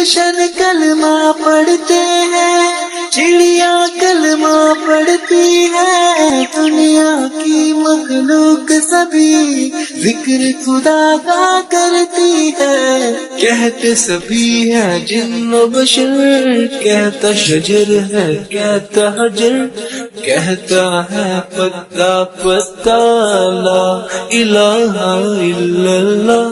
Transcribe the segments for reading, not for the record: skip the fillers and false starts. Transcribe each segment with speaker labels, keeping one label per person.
Speaker 1: گلشن کلمہ پڑھتے ہیں، چڑیا کلمہ پڑھتی ہے، دنیا کی مخلوق سبھی ذکر خدا کا کرتی ہے، کہتے سبھی ہے جن و بشر، کہتا شجر ہے کہتا حجر، کہتا ہے پتا پتا لا الہ الا اللہ۔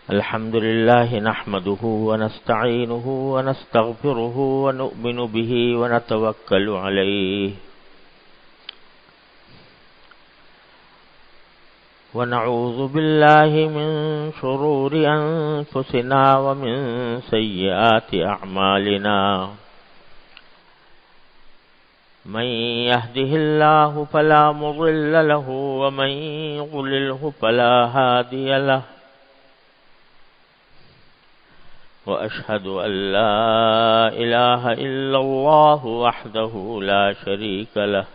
Speaker 2: الحمد لله نحمده ونستعينه ونستغفره ونؤمن به ونتوكل عليه ونعوذ بالله من شرور أنفسنا ومن سيئات أعمالنا، من يهده الله فلا مضل له ومن يضلله فلا هادي له، وأشهد أن لا إله إلا الله وحده لا شريك له،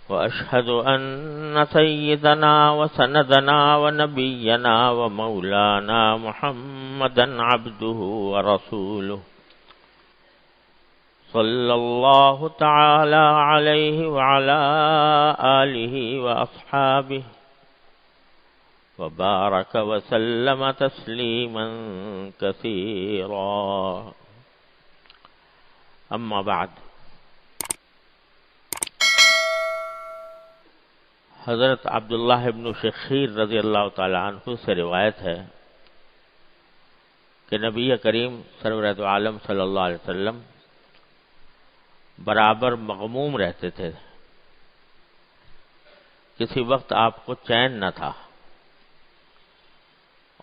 Speaker 2: وأشهد أن سيدنا وسندنا ونبينا ومولانا محمدا عبده ورسوله، صلى الله تعالى عليه وعلى آله وأصحابه وبارك وسلم تسليما كثيرا، أما بعد۔ حضرت عبداللہ ابن شخیر رضی اللہ تعالی عنہ سے روایت ہے کہ نبی کریم سرورت عالم صلی اللہ علیہ وسلم برابر مغموم رہتے تھے، کسی وقت آپ کو چین نہ تھا،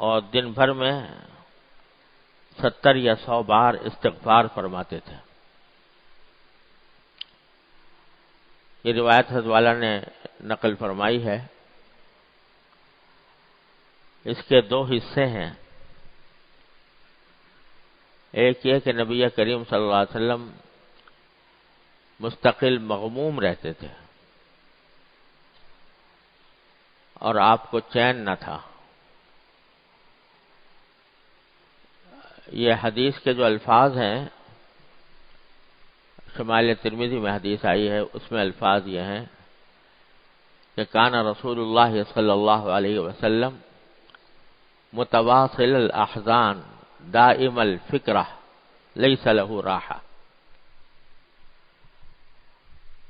Speaker 2: اور دن بھر میں 70 یا 100 بار استغفار فرماتے تھے۔ یہ روایت حضرت والا نے نقل فرمائی ہے۔ اس کے 2 حصے ہیں، ایک یہ کہ نبی کریم صلی اللہ علیہ وسلم مستقل مغموم رہتے تھے اور آپ کو چین نہ تھا۔ یہ حدیث کے جو الفاظ ہیں، شمال ترمذی میں حدیث آئی ہے، اس میں الفاظ یہ ہیں کہ کان رسول اللہ صلی اللہ علیہ وسلم متواصل الاحزان دائم الفکرہ لیس له راحہ،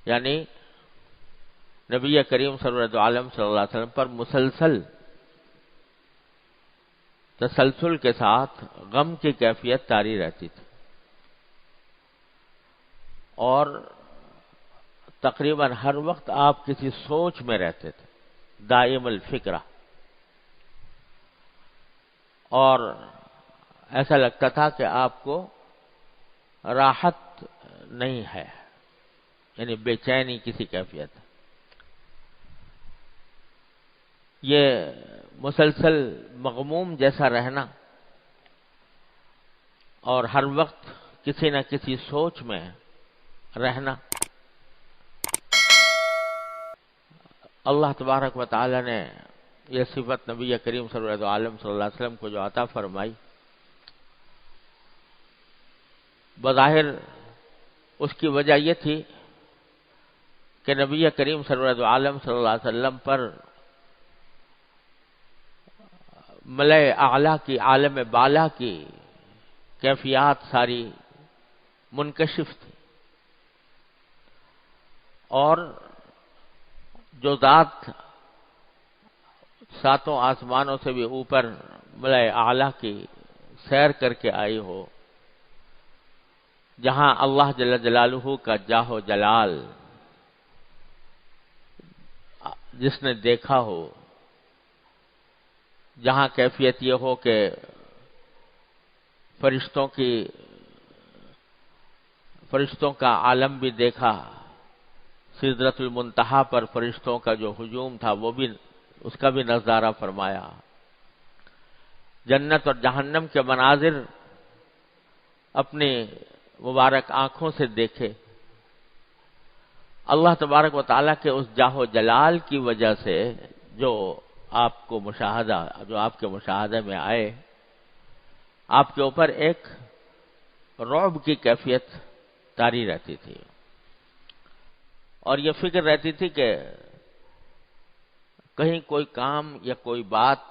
Speaker 2: یعنی نبی کریم صلی اللہ علیہ وسلم پر مسلسل تسلسل کے ساتھ غم کی کیفیت طاری رہتی تھی، اور تقریباً ہر وقت آپ کسی سوچ میں رہتے تھے، دائم الفکرہ، اور ایسا لگتا تھا کہ آپ کو راحت نہیں ہے، یعنی بے چینی کسی کیفیت۔ یہ مسلسل مغموم جیسا رہنا اور ہر وقت کسی نہ کسی سوچ میں رہنا، اللہ تبارک و تعالی نے یہ صفت نبی کریم صلی اللہ علیہ وسلم کو جو عطا فرمائی، بظاہر اس کی وجہ یہ تھی کہ نبی کریم صلی اللہ علیہ وسلم پر ملائے اعلیٰ کی، عالم بالا کی کیفیات ساری منکشف تھی، اور جو ذات 7 آسمانوں سے بھی اوپر ملائے اعلیٰ کی سیر کر کے آئی ہو، جہاں اللہ جل جلالہ کا جاہ و جلال جس نے دیکھا ہو، جہاں کیفیت یہ ہو کہ فرشتوں کا عالم بھی دیکھا، سدرۃ المنتہا پر فرشتوں کا جو ہجوم تھا وہ بھی، اس کا بھی نظارہ فرمایا، جنت اور جہنم کے مناظر اپنی مبارک آنکھوں سے دیکھے، اللہ تبارک و تعالیٰ کے اس جاہ و جلال کی وجہ سے جو آپ کو مشاہدہ جو آپ کے مشاہدے میں آئے، آپ کے اوپر ایک رعب کی کیفیت طاری رہتی تھی، اور یہ فکر رہتی تھی کہ کہیں کوئی کام یا کوئی بات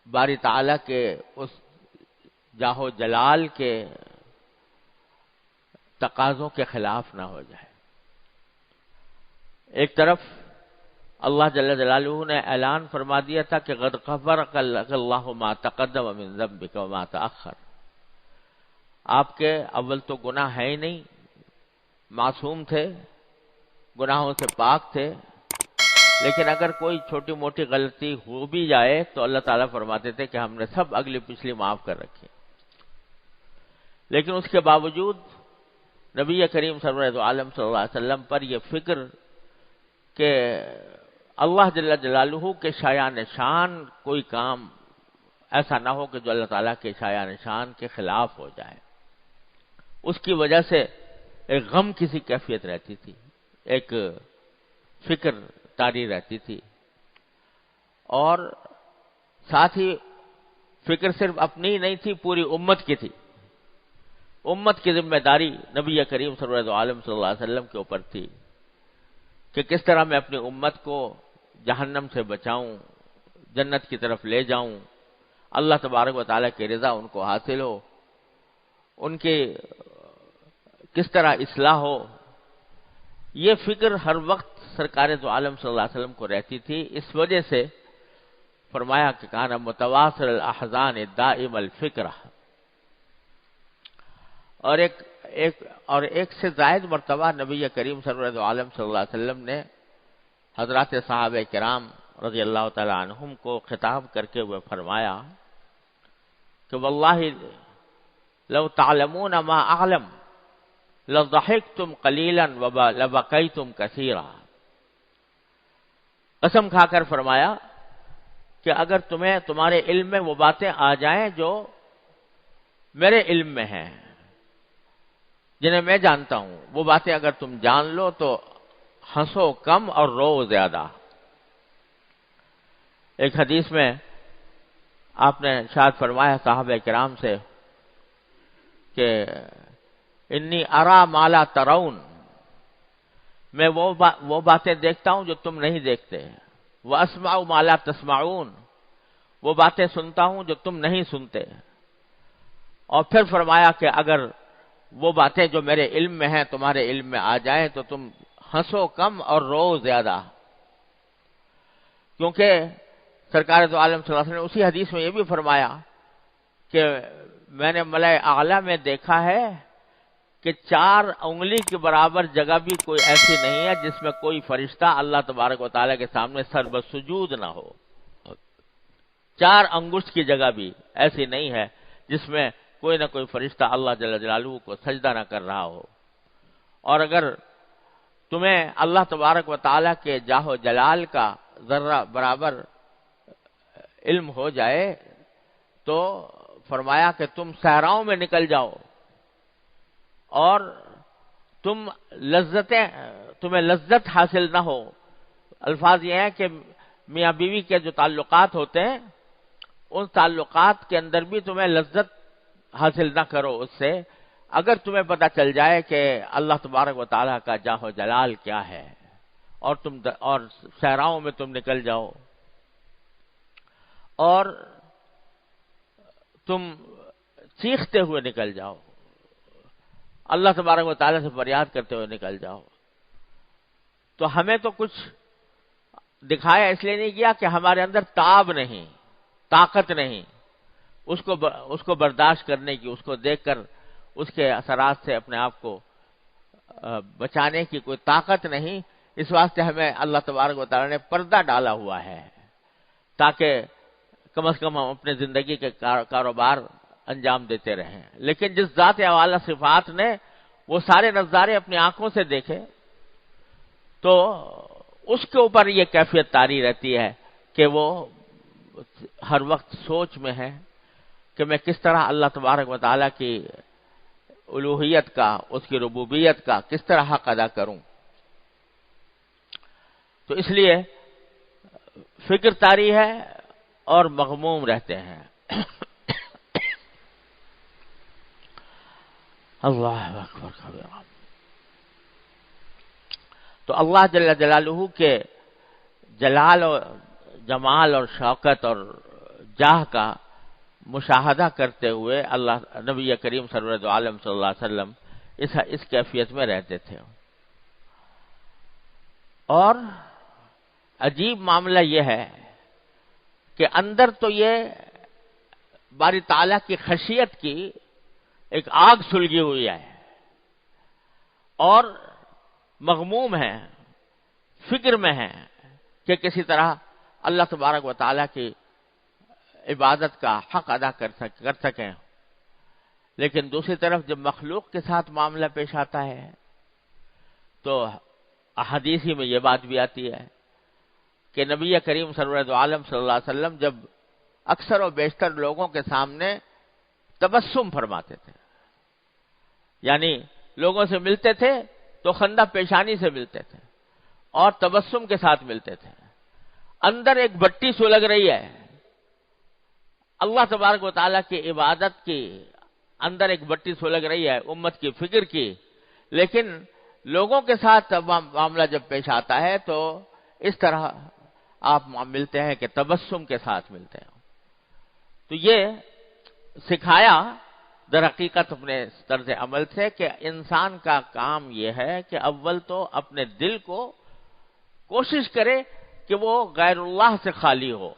Speaker 2: باری تعالیٰ کے اس جاہ و جلال کے تقاضوں کے خلاف نہ ہو جائے۔ ایک طرف اللہ جل جلالہ نے اعلان فرما دیا تھا کہ قد غفرک اللہ ما تقدم من ذنبک وما تأخر، آپ کے اول تو گناہ ہے ہی نہیں، معصوم تھے، گناہوں سے پاک تھے، لیکن اگر کوئی چھوٹی موٹی غلطی ہو بھی جائے تو اللہ تعالیٰ فرماتے تھے کہ ہم نے سب اگلی پچھلی معاف کر رکھی، لیکن اس کے باوجود نبی کریم سرور عالم صلی اللہ علیہ وسلم پر یہ فکر کہ اللہ جل جلالہ کے شایان شان کوئی کام ایسا نہ ہو کہ جو اللہ تعالیٰ کے شایان شان کے خلاف ہو جائے، اس کی وجہ سے ایک غم کی سی کیفیت رہتی تھی، ایک فکر طاری رہتی تھی، اور ساتھ ہی فکر صرف اپنی نہیں تھی، پوری امت کی تھی۔ امت کی ذمہ داری نبی کریم سرور عالم صلی اللہ علیہ وسلم کے اوپر تھی کہ کس طرح میں اپنی امت کو جہنم سے بچاؤں، جنت کی طرف لے جاؤں، اللہ تبارک و تعالیٰ کی رضا ان کو حاصل ہو، ان کی کس طرح اصلاح ہو، یہ فکر ہر وقت سرکار دو عالم صلی اللہ علیہ وسلم کو رہتی تھی۔ اس وجہ سے فرمایا کہ کان متواصل الاحزان دائم الفکرہ، اور ایک سے زائد مرتبہ نبی کریم سرور عالم صلی اللہ علیہ وسلم نے حضرات صحابہ کرام رضی اللہ تعالی عنہم کو خطاب کر کے وہ فرمایا کہ واللہ لو تعلمون ما اعلم لضحکتم قلیلا ولبکیتم کثیرا، قسم کھا کر فرمایا کہ اگر تمہیں تمہارے علم میں وہ باتیں آ جائیں جو میرے علم میں ہیں، جنہیں میں جانتا ہوں، وہ باتیں اگر تم جان لو تو ہنسو کم اور رو زیادہ۔ ایک حدیث میں آپ نے ارشاد فرمایا صحابہ کرام سے کہ انی ارا ما لا ترون، میں وہ باتیں دیکھتا ہوں جو تم نہیں دیکھتے، واسمع ما لا تسمعون، وہ باتیں سنتا ہوں جو تم نہیں سنتے، اور پھر فرمایا کہ اگر وہ باتیں جو میرے علم میں ہیں تمہارے علم میں آ جائیں تو تم ہنسو کم اور رو زیادہ، کیونکہ سرکار دو عالم صلی اللہ علیہ وسلم نے اسی حدیث میں یہ بھی فرمایا کہ میں نے ملائے اعلیٰ میں دیکھا ہے کہ 4 انگلی کے برابر جگہ بھی کوئی ایسی نہیں ہے جس میں کوئی فرشتہ اللہ تبارک و تعالیٰ کے سامنے سر بسجود نہ ہو، 4 انگشت کی جگہ بھی ایسی نہیں ہے جس میں کوئی نہ کوئی فرشتہ اللہ جل جلالہ کو سجدہ نہ کر رہا ہو۔ اور اگر تمہیں اللہ تبارک و تعالیٰ کے جاہ و جلال کا ذرہ برابر علم ہو جائے تو فرمایا کہ تم صحراؤں میں نکل جاؤ اور تمہیں لذت حاصل نہ ہو۔ الفاظ یہ ہیں کہ میاں بیوی کے جو تعلقات ہوتے ہیں ان تعلقات کے اندر بھی تمہیں لذت حاصل نہ کرو اس سے، اگر تمہیں پتہ چل جائے کہ اللہ تبارک و تعالیٰ کا جاہ و جلال کیا ہے، اور صحراؤں میں تم نکل جاؤ اور تم چیختے ہوئے نکل جاؤ، اللہ تبارک و تعالیٰ سے فریاد کرتے ہوئے نکل جاؤ۔ تو ہمیں تو کچھ دکھایا اس لیے نہیں کیا کہ ہمارے اندر تاب نہیں، طاقت نہیں اس کو برداشت کرنے کی، اس کو دیکھ کر اس کے اثرات سے اپنے آپ کو بچانے کی کوئی طاقت نہیں، اس واسطے ہمیں اللہ تبارک و تعالیٰ نے پردہ ڈالا ہوا ہے تاکہ کم از کم ہم اپنے زندگی کے کاروبار انجام دیتے رہیں۔ لیکن جس ذات اعلیٰ صفات نے وہ سارے نظارے اپنی آنکھوں سے دیکھے تو اس کے اوپر یہ کیفیت طاری رہتی ہے کہ وہ ہر وقت سوچ میں ہے کہ میں کس طرح اللہ تبارک و تعالیٰ کی الوہیت کا، اس کی ربوبیت کا کس طرح حق ادا کروں۔ تو اس لیے فکر طاری ہے اور مغموم رہتے ہیں۔ اللہ اکبر کبیرہ۔ تو اللہ جل جلالہ کے جلال اور جمال اور شوکت اور جاہ کا مشاہدہ کرتے ہوئے اللہ نبی کریم سرورت عالم صلی اللہ علیہ وسلم اس کیفیت میں رہتے تھے۔ اور عجیب معاملہ یہ ہے کہ اندر تو یہ باری تعالیٰ کی خشیت کی ایک آگ سلگی ہوئی ہے اور مغموم ہے، فکر میں ہے کہ کسی طرح اللہ تبارک و تعالیٰ کی عبادت کا حق ادا کر سکیں، لیکن دوسری طرف جب مخلوق کے ساتھ معاملہ پیش آتا ہے تو احادیث میں یہ بات بھی آتی ہے کہ نبی کریم سرورت عالم صلی اللہ علیہ وسلم جب اکثر و بیشتر لوگوں کے سامنے تبسم فرماتے تھے، یعنی لوگوں سے ملتے تھے تو خندہ پیشانی سے ملتے تھے اور تبسم کے ساتھ ملتے تھے، اندر ایک بٹی سلگ رہی ہے، اللہ تبارک و تعالیٰ کی عبادت کی اندر ایک بٹی سلگ رہی ہے امت کی فکر کی، لیکن لوگوں کے ساتھ معاملہ جب پیش آتا ہے تو اس طرح آپ ملتے ہیں کہ تبسم کے ساتھ ملتے ہیں۔ تو یہ سکھایا در حقیقت اپنے طرز عمل سے کہ انسان کا کام یہ ہے کہ اول تو اپنے دل کو کوشش کرے کہ وہ غیر اللہ سے خالی ہو،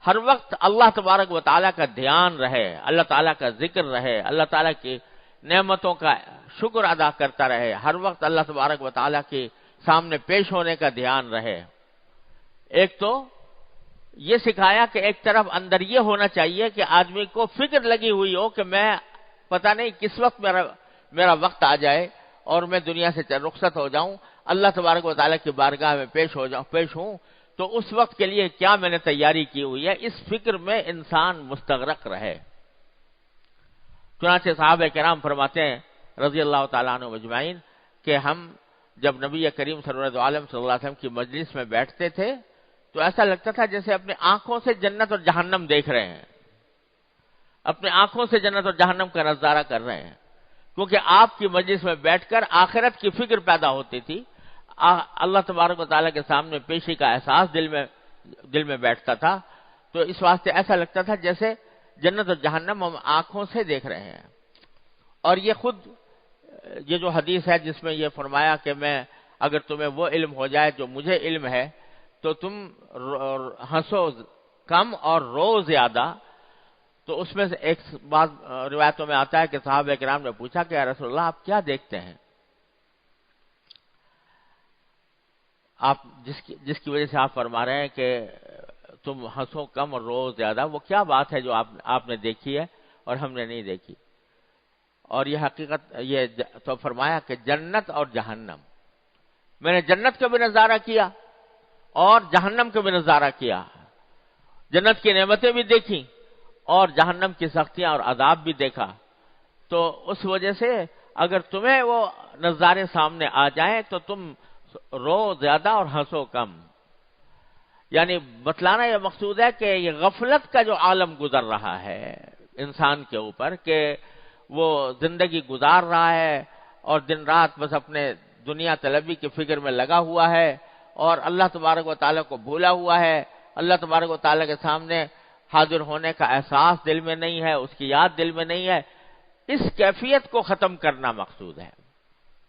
Speaker 2: ہر وقت اللہ تبارک و تعالیٰ کا دھیان رہے، اللہ تعالیٰ کا ذکر رہے، اللہ تعالیٰ کی نعمتوں کا شکر ادا کرتا رہے، ہر وقت اللہ تبارک و تعالیٰ کے سامنے پیش ہونے کا دھیان رہے۔ ایک تو یہ سکھایا کہ ایک طرف اندر یہ ہونا چاہیے کہ آدمی کو فکر لگی ہوئی ہو کہ میں پتہ نہیں کس وقت میرا وقت آ جائے اور میں دنیا سے رخصت ہو جاؤں، اللہ تبارک و تعالیٰ کی بارگاہ میں پیش ہوں، تو اس وقت کے لیے کیا میں نے تیاری کی ہوئی ہے، اس فکر میں انسان مستغرق رہے۔ چنانچہ صحابہ کرام فرماتے ہیں رضی اللہ تعالیٰ عنہ مجمعین کہ ہم جب نبی کریم سرورت عالم صلی اللہ علیہ وسلم کی مجلس میں بیٹھتے تھے تو ایسا لگتا تھا جیسے اپنی آنکھوں سے جنت اور جہنم دیکھ رہے ہیں، اپنے آنکھوں سے جنت اور جہنم کا نظارہ کر رہے ہیں، کیونکہ آپ کی مجلس میں بیٹھ کر آخرت کی فکر پیدا ہوتی تھی، اللہ تبارک و تعالیٰ کے سامنے پیشی کا احساس دل میں بیٹھتا تھا، تو اس واسطے ایسا لگتا تھا جیسے جنت اور جہنم ہم آنکھوں سے دیکھ رہے ہیں۔ اور یہ خود یہ جو حدیث ہے جس میں یہ فرمایا کہ میں اگر تمہیں وہ علم ہو جائے جو مجھے علم ہے تو تم ہنسو کم اور رو زیادہ، تو اس میں سے ایک بات روایتوں میں آتا ہے کہ صحابہ کرام نے پوچھا کہ یا رسول اللہ آپ کیا دیکھتے ہیں، آپ جس کی وجہ سے آپ فرما رہے ہیں کہ تم ہنسو کم اور رو زیادہ، وہ کیا بات ہے جو آپ نے دیکھی ہے اور ہم نے نہیں دیکھی؟ اور یہ حقیقت یہ تو فرمایا کہ جنت اور جہنم، میں نے جنت کا بھی نظارہ کیا اور جہنم کا بھی نظارہ کیا، جنت کی نعمتیں بھی دیکھی اور جہنم کی سختیاں اور عذاب بھی دیکھا، تو اس وجہ سے اگر تمہیں وہ نظارے سامنے آ جائیں تو تم رو زیادہ اور ہنسو کم۔ یعنی بتلانا یہ مقصود ہے کہ یہ غفلت کا جو عالم گزر رہا ہے انسان کے اوپر، کہ وہ زندگی گزار رہا ہے اور دن رات بس اپنے دنیا طلبی کی فکر میں لگا ہوا ہے اور اللہ تبارک و تعالیٰ کو بھولا ہوا ہے، اللہ تبارک و تعالیٰ کے سامنے حاضر ہونے کا احساس دل میں نہیں ہے، اس کی یاد دل میں نہیں ہے۔ اس کیفیت کو ختم کرنا مقصود ہے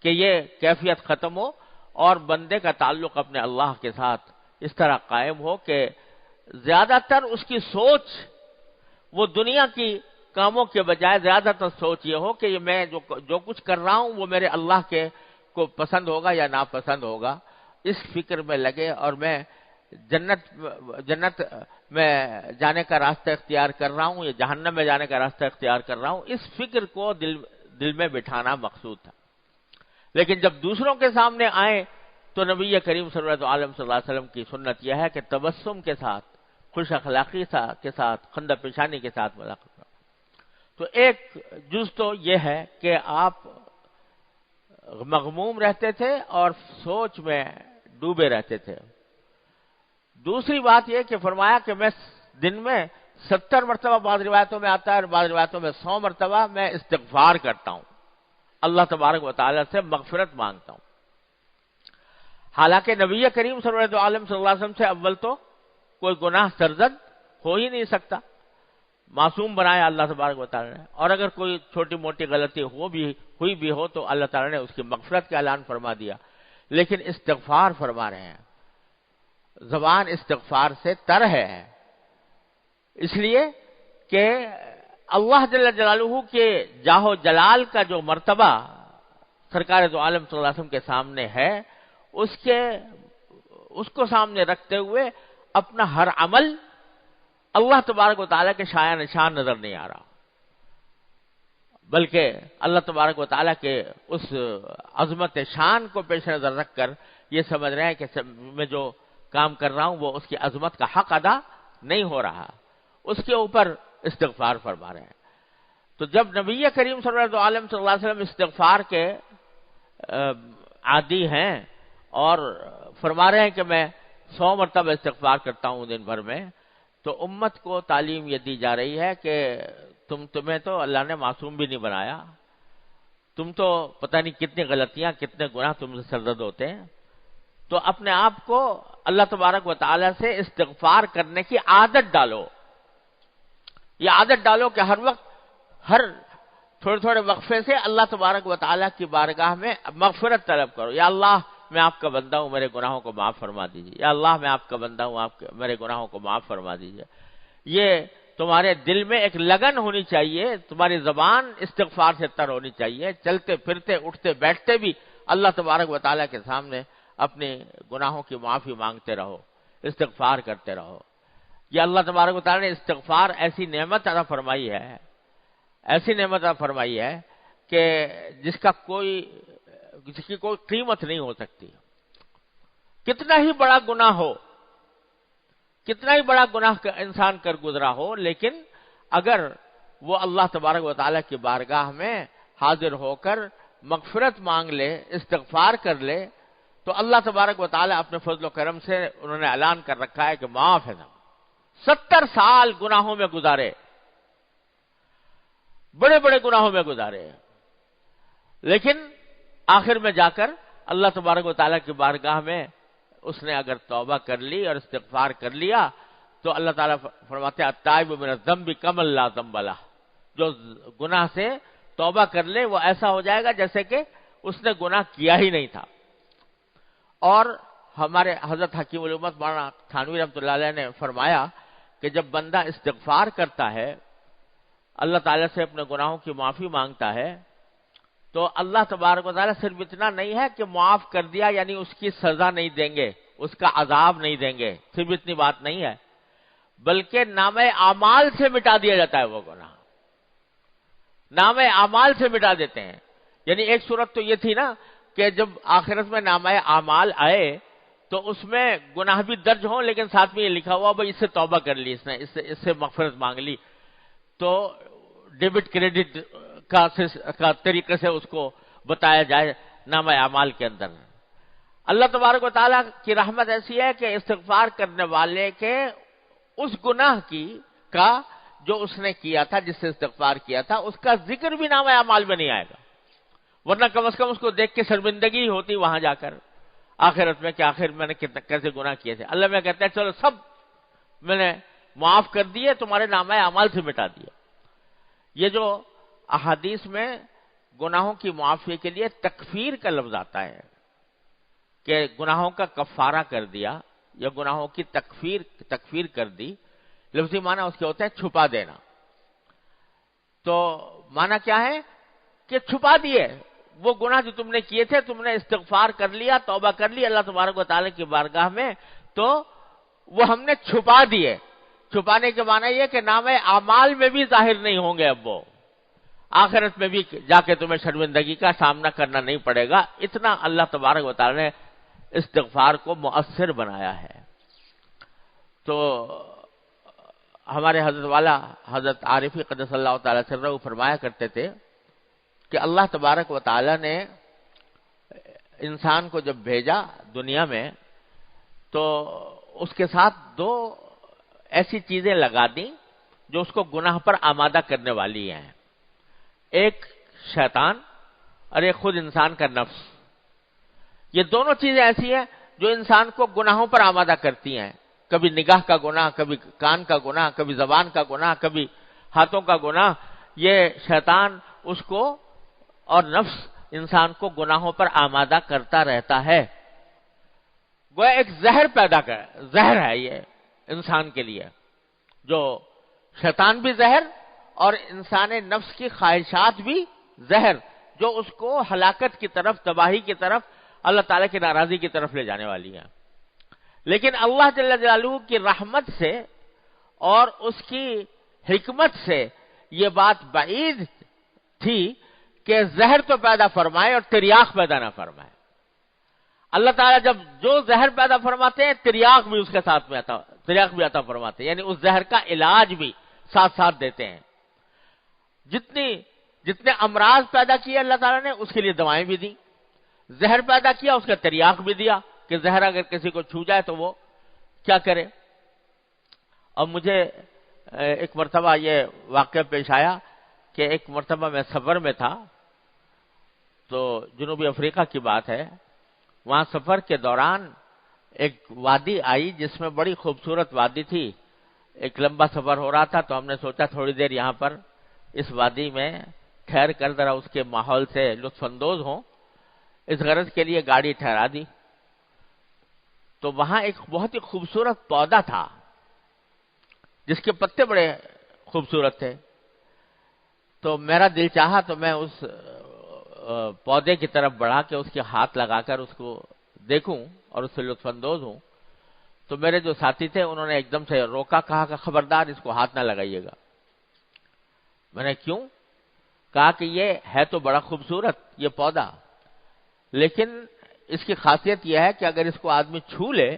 Speaker 2: کہ یہ کیفیت ختم ہو اور بندے کا تعلق اپنے اللہ کے ساتھ اس طرح قائم ہو کہ زیادہ تر اس کی سوچ وہ دنیا کی کاموں کے بجائے زیادہ تر سوچ یہ ہو کہ میں جو کچھ کر رہا ہوں وہ میرے اللہ کے کو پسند ہوگا یا ناپسند ہوگا، اس فکر میں لگے اور میں جنت میں جانے کا راستہ اختیار کر رہا ہوں یا جہنم میں جانے کا راستہ اختیار کر رہا ہوں، اس فکر کو دل میں بٹھانا مقصود تھا۔ لیکن جب دوسروں کے سامنے آئے تو نبی کریم صلی اللہ علیہ وسلم کی سنت یہ ہے کہ تبسم کے ساتھ، خوش اخلاقی کے ساتھ، خندہ پیشانی کے ساتھ ملاقات۔ تو ایک جز تو یہ ہے کہ آپ مغموم رہتے تھے اور سوچ میں ڈوبے رہتے تھے، دوسری بات یہ کہ فرمایا کہ میں دن میں 70 مرتبہ، بعض روایتوں میں آتا ہے اور بعض روایتوں میں 100 مرتبہ میں استغفار کرتا ہوں، اللہ تبارک و تعالی سے مغفرت مانگتا ہوں۔ حالانکہ نبی کریم صلی اللہ علیہ وسلم سے اول تو کوئی گناہ سرزد ہو ہی نہیں سکتا، معصوم بنایا اللہ تبارک و تعالی نے، اور اگر کوئی چھوٹی موٹی غلطی ہوئی بھی ہو تو اللہ تعالی نے اس کی مغفرت کا اعلان فرما دیا، لیکن استغفار فرما رہے ہیں، زبان استغفار سے تر ہے، اس لیے کہ اللہ جل جلالہ کے جاہ و جلال کا جو مرتبہ سرکار دو عالم صلی اللہ علیہ وسلم کے سامنے ہے، اس کو سامنے رکھتے ہوئے اپنا ہر عمل اللہ تبارک و تعالیٰ کے شایان نشان نظر نہیں آ رہا، بلکہ اللہ تبارک و تعالیٰ کے اس عظمت شان کو پیش نظر رکھ کر یہ سمجھ رہے ہیں کہ میں جو کام کر رہا ہوں وہ اس کی عظمت کا حق ادا نہیں ہو رہا، اس کے اوپر استغفار فرما رہے ہیں۔ تو جب نبی کریم صلی اللہ علیہ وسلم استغفار کے عادی ہیں اور فرما رہے ہیں کہ میں 100 مرتبہ استغفار کرتا ہوں دن بھر میں، تو امت کو تعلیم یہ دی جا رہی ہے کہ تمہیں تو اللہ نے معصوم بھی نہیں بنایا، تم تو پتہ نہیں کتنی غلطیاں کتنے گناہ تم سے سرزد ہوتے ہیں، تو اپنے آپ کو اللہ تبارک و تعالی سے استغفار کرنے کی عادت ڈالو، یہ عادت ڈالو کہ ہر وقت ہر تھوڑے تھوڑے وقفے سے اللہ تبارک و تعالیٰ کی بارگاہ میں مغفرت طلب کرو، یا اللہ میں آپ کا بندہ ہوں، میرے گناہوں کو معاف فرما دیجیے، یا اللہ میں آپ کا بندہ ہوں، میرے گناہوں کو معاف فرما دیجیے۔ یہ تمہارے دل میں ایک لگن ہونی چاہیے، تمہاری زبان استغفار سے تر ہونی چاہیے، چلتے پھرتے اٹھتے بیٹھتے بھی اللہ تبارک و تعالیٰ کے سامنے اپنے گناہوں کی معافی مانگتے رہو، استغفار کرتے رہو۔ یہ اللہ تبارک و تعالیٰ نے استغفار ایسی نعمت عطا فرمائی ہے، ایسی نعمت عطا فرمائی ہے کہ جس کی کوئی قیمت نہیں ہو سکتی۔ کتنا ہی بڑا گناہ ہو، کتنا ہی بڑا گناہ انسان کر گزرا ہو، لیکن اگر وہ اللہ تبارک و تعالیٰ کی بارگاہ میں حاضر ہو کر مغفرت مانگ لے، استغفار کر لے، تو اللہ تبارک و تعالیٰ اپنے فضل و کرم سے انہوں نے اعلان کر رکھا ہے کہ معاف ہے۔ 70 سال گناہوں میں گزارے، بڑے بڑے گناہوں میں گزارے، لیکن آخر میں جا کر اللہ تبارک و تعالیٰ کی بارگاہ میں اس نے اگر توبہ کر لی اور استغفار کر لیا تو اللہ تعالیٰ فرماتے ہیں التائب من الذنب کمن لا ذنب لہ، جو گناہ سے توبہ کر لے وہ ایسا ہو جائے گا جیسے کہ اس نے گناہ کیا ہی نہیں تھا۔ اور ہمارے حضرت حکیم الامت مولانا تھانوی رحمۃ اللہ علیہ نے فرمایا کہ جب بندہ استغفار کرتا ہے، اللہ تعالیٰ سے اپنے گناہوں کی معافی مانگتا ہے، تو اللہ تبارک و تعالیٰ صرف اتنا نہیں ہے کہ معاف کر دیا یعنی اس کی سزا نہیں دیں گے، اس کا عذاب نہیں دیں گے، صرف اتنی بات نہیں ہے، بلکہ نامہ اعمال سے مٹا دیا جاتا ہے وہ گناہ، نامہ اعمال سے مٹا دیتے ہیں۔ یعنی ایک صورت تو یہ تھی نا کہ جب آخرت میں نامہ اعمال آئے تو اس میں گناہ بھی درج ہوں لیکن ساتھ میں یہ لکھا ہوا بھائی اس سے توبہ کر لی، اس سے مغفرت مانگ لی، تو ڈیبٹ کریڈٹ کا طریقے سے اس کو بتایا جائے نامہ اعمال کے اندر۔ اللہ تبارک و تعالیٰ کی رحمت ایسی ہے کہ استغفار کرنے والے کے اس گناہ کا جو اس نے کیا تھا، جس سے استغفار کیا تھا، اس کا ذکر بھی نامہ اعمال میں نہیں آئے گا، ورنہ کم از کم اس کو دیکھ کے شرمندگی ہوتی وہاں جا کر آخرت میں کہ آخر میں نے کیسے گناہ کیے تھے۔ اللہ میں کہتا ہے چلو سب میں نے معاف کر دیے، تمہارے نامہ اعمال سے مٹا دیا۔ یہ جو احادیث میں گناہوں کی معافی کے لیے تکفیر کا لفظ آتا ہے کہ گناہوں کا کفارہ کر دیا یا گناہوں کی تکفیر کر دی، لفظی معنی اس کے ہوتے ہیں چھپا دینا۔ تو معنی کیا ہے کہ چھپا دیے وہ گناہ جو تم نے کیے تھے، تم نے استغفار کر لیا، توبہ کر لی اللہ تبارک و تعالیٰ کی بارگاہ میں، تو وہ ہم نے چھپا دیے۔ چھپانے کے معنی یہ کہ نامہ اعمال میں بھی ظاہر نہیں ہوں گے، اب وہ آخرت میں بھی جا کے تمہیں شرمندگی کا سامنا کرنا نہیں پڑے گا۔ اتنا اللہ تبارک و تعالیٰ نے استغفار کو مؤثر بنایا ہے۔ تو ہمارے حضرت والا حضرت عارفی قدس اللہ تعالیٰ سرہ فرمایا کرتے تھے کہ اللہ تبارک و تعالیٰ نے انسان کو جب بھیجا دنیا میں تو اس کے ساتھ دو ایسی چیزیں لگا دیں جو اس کو گناہ پر آمادہ کرنے والی ہیں، ایک شیطان اور ایک خود انسان کا نفس۔ یہ دونوں چیزیں ایسی ہیں جو انسان کو گناہوں پر آمادہ کرتی ہیں، کبھی نگاہ کا گناہ، کبھی کان کا گناہ، کبھی زبان کا گناہ، کبھی ہاتھوں کا گناہ۔ یہ شیطان اس کو اور نفس انسان کو گناہوں پر آمادہ کرتا رہتا ہے۔ وہ ایک زہر ہے یہ انسان کے لیے، جو شیطان بھی زہر اور انسان نفس کی خواہشات بھی زہر، جو اس کو ہلاکت کی طرف، تباہی کی طرف، اللہ تعالیٰ کی ناراضی کی طرف لے جانے والی ہیں۔ لیکن اللہ جل جلالہ کی رحمت سے اور اس کی حکمت سے یہ بات بعید تھی کہ زہر تو پیدا فرمائے اور تریاق پیدا نہ فرمائے۔ اللہ تعالیٰ جب جو زہر پیدا فرماتے ہیں، تریاق بھی اس کے ساتھ میں تریاق بھی عطا فرماتے ہیں، یعنی اس زہر کا علاج بھی ساتھ ساتھ دیتے ہیں۔ جتنے امراض پیدا کیے اللہ تعالیٰ نے، اس کے لیے دوائیں بھی دیں۔ زہر پیدا کیا، اس کا تریاق بھی دیا کہ زہر اگر کسی کو چھو جائے تو وہ کیا کرے۔ اور مجھے ایک مرتبہ یہ واقعہ پیش آیا کہ ایک مرتبہ میں سفر میں تھا، تو جنوبی افریقہ کی بات ہے۔ وہاں سفر کے دوران ایک وادی آئی جس میں بڑی خوبصورت وادی تھی۔ ایک لمبا سفر ہو رہا تھا تو ہم نے سوچا تھوڑی دیر یہاں پر اس وادی میں ٹھہر کر ذرا اس کے ماحول سے لطف اندوز ہوں، اس غرض کے لیے گاڑی ٹھہرا دی۔ تو وہاں ایک بہت ہی خوبصورت پودا تھا جس کے پتے بڑے خوبصورت تھے۔ تو میرا دل چاہا تو میں اس پودے کی طرف بڑھا کے اس کے ہاتھ لگا کر اس کو دیکھوں اور اس سے لطف اندوز ہوں۔ تو میرے جو ساتھی تھے انہوں نے ایک دم سے روکا، کہا کہ خبردار اس کو ہاتھ نہ لگائیے گا۔ میں نے کیوں؟ کہا کہ یہ ہے تو بڑا خوبصورت یہ پودا، لیکن اس کی خاصیت یہ ہے کہ اگر اس کو آدمی چھو لے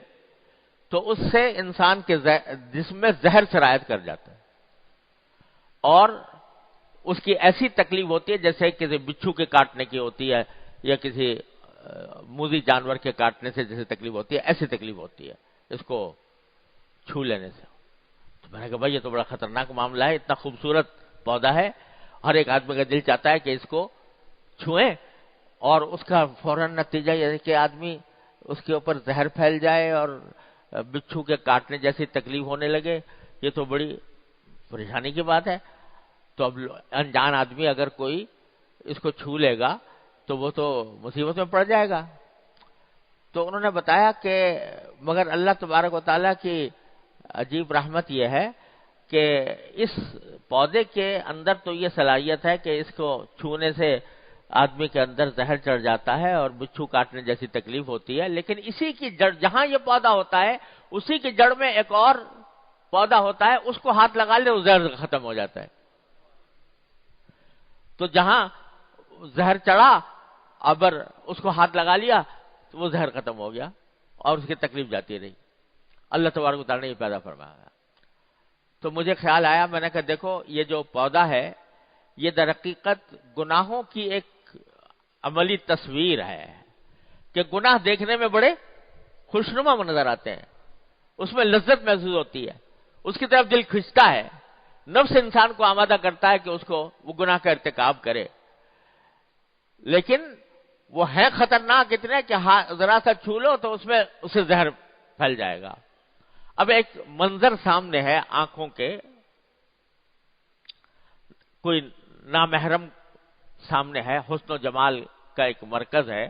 Speaker 2: تو اس سے انسان کے جسم میں زہر سرایت کر جاتا ہے، اور اس کی ایسی تکلیف ہوتی ہے جیسے کسی بچھو کے کاٹنے کی ہوتی ہے یا کسی موذی جانور کے کاٹنے سے جیسے تکلیف ہوتی ہے، ایسی تکلیف ہوتی ہے اس کو چھو لینے سے۔ تو میں نے کہا بھائی یہ تو بڑا خطرناک معاملہ ہے، اتنا خوبصورت پودا ہے، ہر ایک آدمی کا دل چاہتا ہے کہ اس کو چھوئیں، اور اس کا فوراً نتیجہ یہ ہے کہ آدمی اس کے اوپر زہر پھیل جائے اور بچھو کے کاٹنے جیسی تکلیف ہونے لگے، یہ تو بڑی پریشانی کی بات ہے۔ تو اب انجان آدمی اگر کوئی اس کو چھو لے گا تو وہ تو مصیبت میں پڑ جائے گا۔ تو انہوں نے بتایا کہ مگر اللہ تبارک و تعالیٰ کی عجیب رحمت یہ ہے کہ اس پودے کے اندر تو یہ صلاحیت ہے کہ اس کو چھونے سے آدمی کے اندر زہر چڑھ جاتا ہے اور بچھو کاٹنے جیسی تکلیف ہوتی ہے، لیکن اسی کی جڑ، جہاں یہ پودا ہوتا ہے اسی کی جڑ میں ایک اور پودا ہوتا ہے، اس کو ہاتھ لگا لے وہ زہر ختم ہو جاتا ہے۔ تو جہاں زہر چڑھا ابر اس کو ہاتھ لگا لیا تو وہ زہر ختم ہو گیا اور اس کی تکلیف جاتی رہی۔ اللہ تبارک و تعالیٰ نے یہ پیدا فرمایا۔ تو مجھے خیال آیا، میں نے کہا دیکھو یہ جو پودا ہے یہ در حقیقت گناہوں کی ایک عملی تصویر ہے کہ گناہ دیکھنے میں بڑے خوشنما نظر آتے ہیں، اس میں لذت محسوس ہوتی ہے، اس کی طرف دل کھنچتا ہے، نفس انسان کو آمادہ کرتا ہے کہ اس کو وہ گناہ کا ارتکاب کرے، لیکن وہ ہے خطرناک اتنے کہ ذرا سا چھو لو تو اس میں اسے زہر پھیل جائے گا۔ اب ایک منظر سامنے ہے آنکھوں کے، کوئی نامحرم سامنے ہے، حسن و جمال کا ایک مرکز ہے،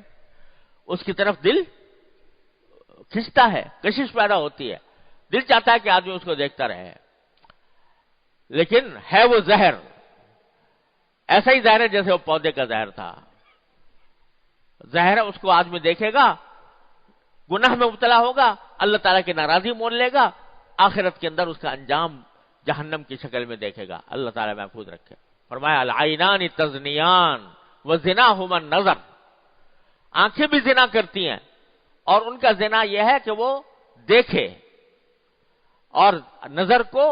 Speaker 2: اس کی طرف دل کھنچتا ہے، کشش پیدا ہوتی ہے، دل چاہتا ہے کہ آدمی اس کو دیکھتا رہے، لیکن ہے وہ زہر، ایسا ہی زہر ہے جیسے وہ پودے کا زہر تھا۔ زہر اس کو آدمی دیکھے گا، گناہ میں مبتلا ہوگا، اللہ تعالیٰ کی ناراضی مول لے گا، آخرت کے اندر اس کا انجام جہنم کی شکل میں دیکھے گا۔ اللہ تعالیٰ محفوظ رکھے۔ فرمایا العینان تزنیان وزناہما النظر، آنکھیں بھی زنا کرتی ہیں اور ان کا زنا یہ ہے کہ وہ دیکھے اور نظر کو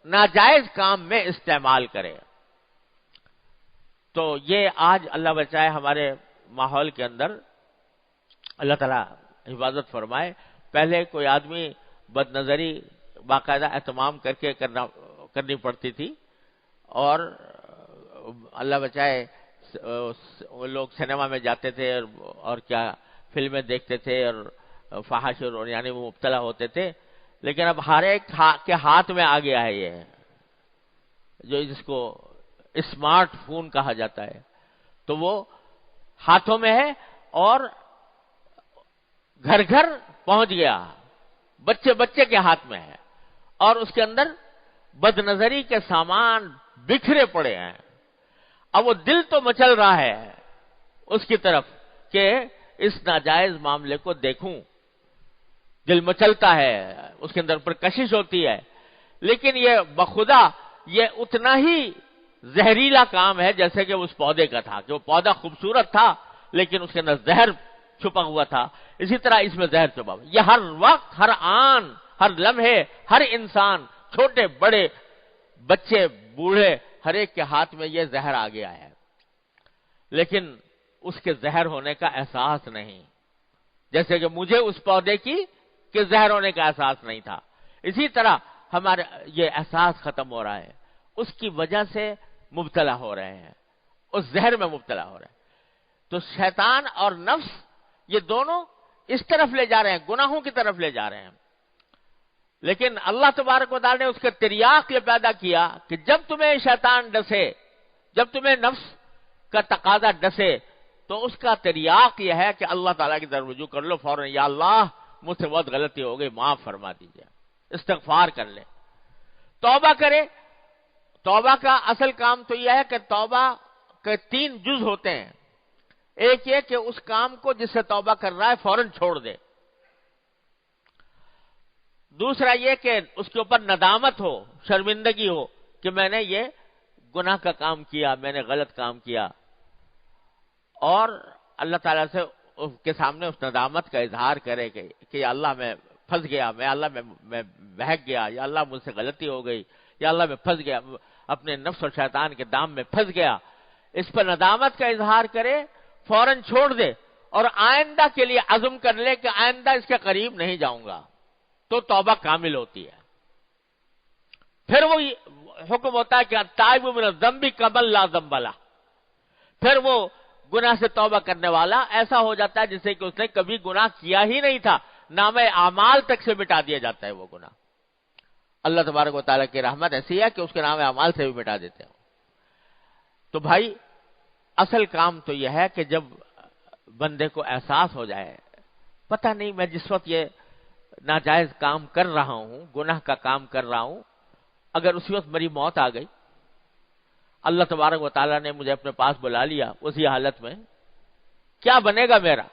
Speaker 2: ناجائز کام میں استعمال کرے۔ تو یہ آج اللہ بچائے ہمارے ماحول کے اندر اللہ تعالیٰ حفاظت فرمائے۔ پہلے کوئی آدمی بد نظری باقاعدہ اہتمام کر کے کرنی پڑتی تھی، اور اللہ بچائے وہ لوگ سنیما میں جاتے تھے اور کیا فلمیں دیکھتے تھے اور فحش اور یعنی وہ مبتلا ہوتے تھے. لیکن اب ہر ایک کے ہاتھ میں آ گیا ہے یہ، جو جس کو اسمارٹ فون کہا جاتا ہے، تو وہ ہاتھوں میں ہے اور گھر گھر پہنچ گیا، بچے بچے کے ہاتھ میں ہے، اور اس کے اندر بد نظری کے سامان بکھرے پڑے ہیں. اب وہ دل تو مچل رہا ہے اس کی طرف کہ اس ناجائز معاملے کو دیکھوں، دل مچلتا ہے، اس کے اندر پر کشش ہوتی ہے، لیکن یہ بخدا یہ اتنا ہی زہریلا کام ہے جیسے کہ اس پودے کا تھا، کہ وہ پودا خوبصورت تھا لیکن اس کے اندر زہر چھپا ہوا تھا. اسی طرح اس میں زہر چھپا ہوا. یہ ہر وقت، ہر آن، ہر لمحے، ہر انسان، چھوٹے بڑے، بچے بوڑھے، ہر ایک کے ہاتھ میں یہ زہر آ گیا ہے، لیکن اس کے زہر ہونے کا احساس نہیں، جیسے کہ مجھے اس پودے کی کہ زہر ہونے کا احساس نہیں تھا. اسی طرح ہمارے یہ احساس ختم ہو رہا ہے، اس کی وجہ سے مبتلا ہو رہے ہیں، اس زہر میں مبتلا ہو رہے ہیں. تو شیطان اور نفس یہ دونوں اس طرف لے جا رہے ہیں، گناہوں کی طرف لے جا رہے ہیں. لیکن اللہ تبارک و تعالی نے اس کے تریاق یہ پیدا کیا کہ جب تمہیں شیطان ڈسے، جب تمہیں نفس کا تقاضا ڈسے، تو اس کا تریاق یہ ہے کہ اللہ تعالیٰ کی طرف رجوع کر لو فوراً، یا اللہ مجھ سے بہت غلطی ہو گئی، معاف فرما دیجیے، استغفار کر لے، توبہ کرے. توبہ کا اصل کام تو یہ ہے کہ توبہ کے 3 جز ہوتے ہیں. ایک یہ کہ اس کام کو جس سے توبہ کر رہا ہے فوراً چھوڑ دے. دوسرا یہ کہ اس کے اوپر ندامت ہو، شرمندگی ہو کہ میں نے یہ گناہ کا کام کیا، میں نے غلط کام کیا، اور اللہ تعالیٰ سے اس کے سامنے اس ندامت کا اظہار کرے کہ یا اللہ میں پھنس گیا، میں اللہ میں بہک گیا، یا اللہ مجھ سے غلطی ہو گئی، یا اللہ میں پھنس گیا، اپنے نفس اور شیطان کے دام میں پھنس گیا. اس پر ندامت کا اظہار کرے، فوراً چھوڑ دے، اور آئندہ کے لیے عزم کر لے کہ آئندہ اس کے قریب نہیں جاؤں گا، تو توبہ کامل ہوتی ہے. پھر وہ حکم ہوتا ہے کہ التائب من الذنب کمن لا ذنب لہ، پھر وہ گناہ سے توبہ کرنے والا ایسا ہو جاتا ہے جیسے کہ اس نے کبھی گناہ کیا ہی نہیں تھا، نام اعمال تک سے مٹا دیا جاتا ہے وہ گناہ. اللہ تبارک و تعالیٰ کی رحمت ایسی ہے کہ اس کے نام اعمال سے بھی مٹا دیتے ہیں. تو بھائی اصل کام تو یہ ہے کہ جب بندے کو احساس ہو جائے، پتہ نہیں میں جس وقت یہ ناجائز کام کر رہا ہوں، گناہ کا کام کر رہا ہوں، اگر اسی وقت میری موت آ گئی، اللہ تبارک و تعالیٰ نے مجھے اپنے پاس بلا لیا اسی حالت میں، کیا بنے گا میرا؟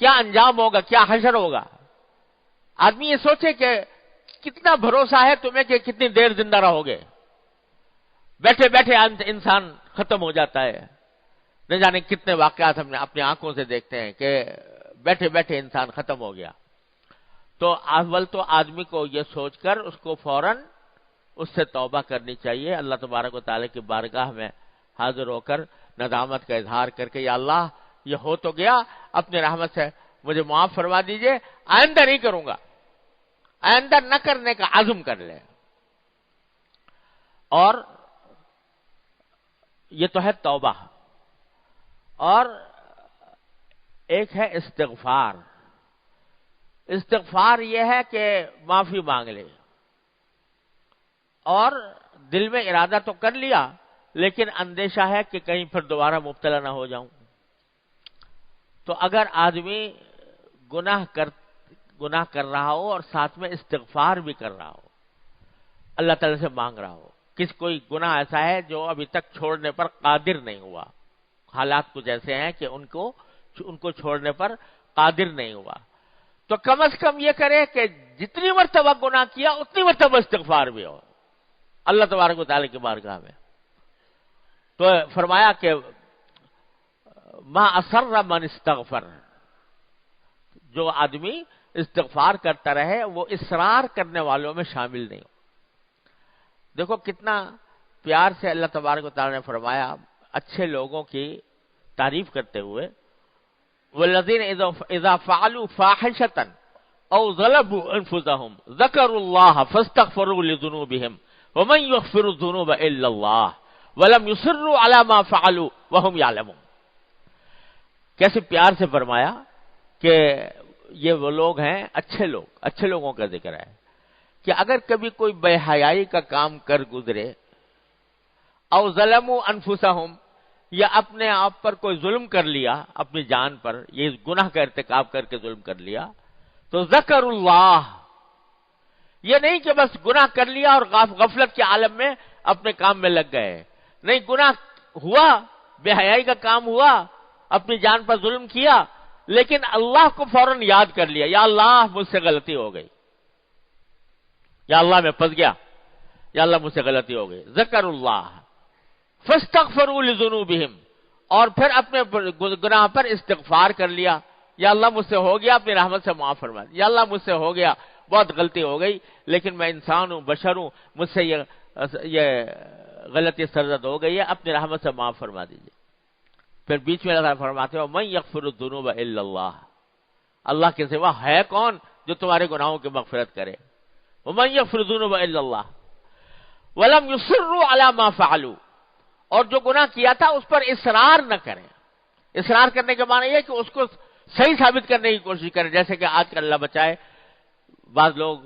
Speaker 2: کیا انجام ہوگا؟ کیا حشر ہوگا؟ آدمی یہ سوچے کہ کتنا بھروسہ ہے تمہیں کہ کتنی دیر زندہ رہو گے. بیٹھے بیٹھے انسان ختم ہو جاتا ہے. نہ جانے کتنے واقعات ہم نے اپنی آنکھوں سے دیکھتے ہیں کہ بیٹھے بیٹھے انسان ختم ہو گیا. تو اول تو آدمی کو یہ سوچ کر اس کو فوراً اس سے توبہ کرنی چاہیے، اللہ تبارک و تعالیٰ کی بارگاہ میں حاضر ہو کر ندامت کا اظہار کر کے، یا اللہ یہ ہو تو گیا، اپنی رحمت سے مجھے معاف فرما دیجئے، آئندہ نہیں کروں گا، آئندہ نہ کرنے کا عزم کر لے. اور یہ تو ہے توبہ. اور ایک ہے استغفار. استغفار یہ ہے کہ معافی مانگ لے، اور دل میں ارادہ تو کر لیا لیکن اندیشہ ہے کہ کہیں پھر دوبارہ مبتلا نہ ہو جاؤں. تو اگر آدمی گناہ کر رہا ہو اور ساتھ میں استغفار بھی کر رہا ہو، اللہ تعالیٰ سے مانگ رہا ہو، کوئی گناہ ایسا ہے جو ابھی تک چھوڑنے پر قادر نہیں ہوا، حالات کچھ ایسے ہیں کہ ان کو چھوڑنے پر قادر نہیں ہوا، تو کم از کم یہ کرے کہ جتنی مرتبہ گناہ کیا اتنی مرتبہ استغفار بھی ہو اللہ تبارک و تعالیٰ کی بارگاہ میں. تو فرمایا کہ ما اصر من استغفر، جو آدمی استغفار کرتا رہے وہ اصرار کرنے والوں میں شامل نہیں ہو. دیکھو کتنا پیار سے اللہ تبارک و تعالیٰ نے فرمایا اچھے لوگوں کی تعریف کرتے ہوئے، والذین اذا فعلوا فاحشۃ او ظلموا انفسهم ذکروا اللہ فاستغفروا لذنوبهم ومن یغفر الذنوب الا اللہ ولم یصروا علی ما فعلوا وهم یعلمون. کیسے پیار سے فرمایا کہ یہ وہ لوگ ہیں اچھے لوگ، اچھے لوگوں کا ذکر ہے کہ اگر کبھی کوئی بے حیائی کا کام کر گزرے، او ظلموا انفسهم، یا اپنے آپ پر کوئی ظلم کر لیا، اپنی جان پر یہ گناہ کا ارتکاب کر کے ظلم کر لیا، تو ذکر اللہ، یہ نہیں کہ بس گناہ کر لیا اور غفلت کے عالم میں اپنے کام میں لگ گئے. نہیں، گناہ ہوا، بے حیائی کا کام ہوا، اپنی جان پر ظلم کیا، لیکن اللہ کو فوراً یاد کر لیا، یا اللہ مجھ سے غلطی ہو گئی، یا اللہ میں پھنس گیا، یا اللہ مجھ سے غلطی ہو گئی. ذکر اللہ فاستغفروا لذنوبہم، اور پھر اپنے گناہ پر استغفار کر لیا، یا اللہ مجھ سے ہو گیا، اپنی رحمت سے معاف فرما، یا اللہ مجھ سے ہو گیا، بہت غلطی ہو گئی، لیکن میں انسان ہوں، بشر ہوں، مجھ سے یہ غلطی سرزد ہو گئی ہے، اپنی رحمت سے معاف فرما دیجیے. پھر بیچ میں اللہ فرماتے ہو من یغفر الذنوب الا اللہ، اللہ کے سوا ہے کون جو تمہارے گناہوں کی مغفرت کرے. ومن یغفر الذنوب الا اللہ ولم یصروا علی ما فعلوا، اور جو گناہ کیا تھا اس پر اصرار نہ کریں. اصرار کرنے کے معنی یہ ہے کہ اس کو صحیح ثابت کرنے کی کوشش کریں. جیسے کہ آج کل اللہ بچائے بعض لوگ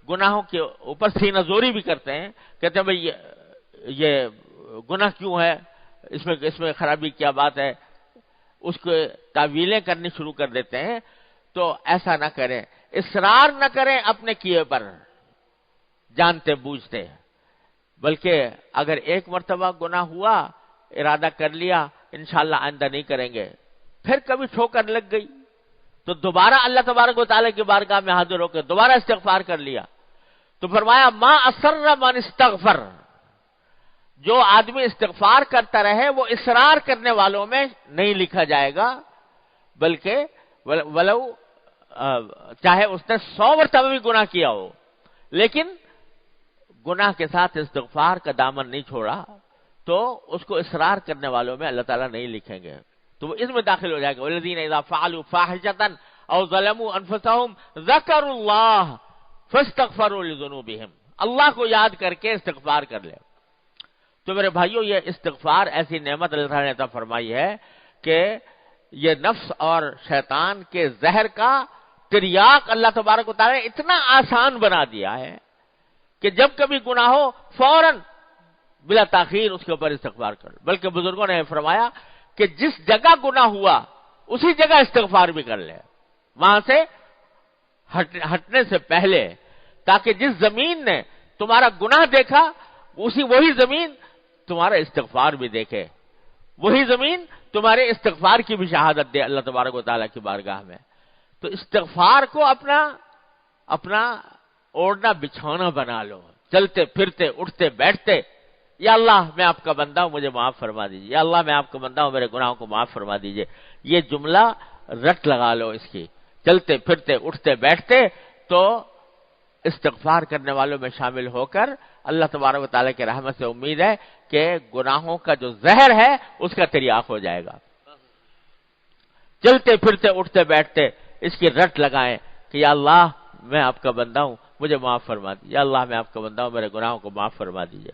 Speaker 2: گناہوں کے اوپر سینہ زوری بھی کرتے ہیں، کہتے ہیں بھئی یہ گناہ کیوں ہے، اس میں خرابی کیا بات ہے، اس کو تعویلیں کرنی شروع کر دیتے ہیں. تو ایسا نہ کریں، اصرار نہ کریں اپنے کیے پر جانتے بوجھتے، بلکہ اگر ایک مرتبہ گناہ ہوا، ارادہ کر لیا انشاءاللہ آئندہ نہیں کریں گے، پھر کبھی ٹھوکر لگ گئی تو دوبارہ اللہ تبارک و تعالیٰ کی بارگاہ میں حاضر ہو کے دوبارہ استغفار کر لیا. تو فرمایا ما اصر من استغفر، جو آدمی استغفار کرتا رہے وہ اصرار کرنے والوں میں نہیں لکھا جائے گا، بلکہ ولو چاہے اس نے 100 مرتبہ بھی گناہ کیا ہو، لیکن گناہ کے ساتھ استغفار کا دامن نہیں چھوڑا تو اس کو اصرار کرنے والوں میں اللہ تعالیٰ نہیں لکھیں گے، تو وہ اس میں داخل ہو جائے گا. والذین اذا فعلوا فاحشۃ او ظلموا انفسهم ذکروا اللہ فاستغفروا لذنوبہم، اللہ کو یاد کر کے استغفار کر لے. تو میرے بھائیوں، یہ استغفار ایسی نعمت اللہ تعالیٰ نے عطا فرمائی ہے کہ یہ نفس اور شیطان کے زہر کا تریاق اللہ تبارک و تعالیٰ نے اتنا آسان بنا دیا ہے کہ جب کبھی گناہ ہو فوراً بلا تاخیر اس کے اوپر استغفار کر. بلکہ بزرگوں نے فرمایا کہ جس جگہ گناہ ہوا اسی جگہ استغفار بھی کر لے، وہاں سے ہٹنے سے پہلے، تاکہ جس زمین نے تمہارا گناہ دیکھا وہی زمین تمہارا استغفار بھی دیکھے، وہی زمین تمہارے استغفار کی بھی شہادت دے اللہ تبارک و تعالیٰ کی بارگاہ میں. تو استغفار کو اپنا اوڑھنا بچھونا بنا لو، چلتے پھرتے اٹھتے بیٹھتے، یا اللہ میں آپ کا بندہ ہوں مجھے معاف فرما دیجیے، یا اللہ میں آپ کا بندہ ہوں میرے گناہوں کو معاف فرما دیجیے. یہ جملہ رٹ لگا لو اس کی، چلتے پھرتے اٹھتے بیٹھتے، تو استغفار کرنے والوں میں شامل ہو کر اللہ تبارک و تعالیٰ کی رحمت سے امید ہے کہ گناہوں کا جو زہر ہے اس کا تریاق ہو جائے گا. چلتے پھرتے اٹھتے بیٹھتے اس کی رٹ لگائیں کہ یا اللہ میں آپ کا بندہ ہوں مجھے معاف فرما دیجیے، یا اللہ میں آپ کا بندہ ہوں میرے گناہوں کو معاف فرما دیجیے.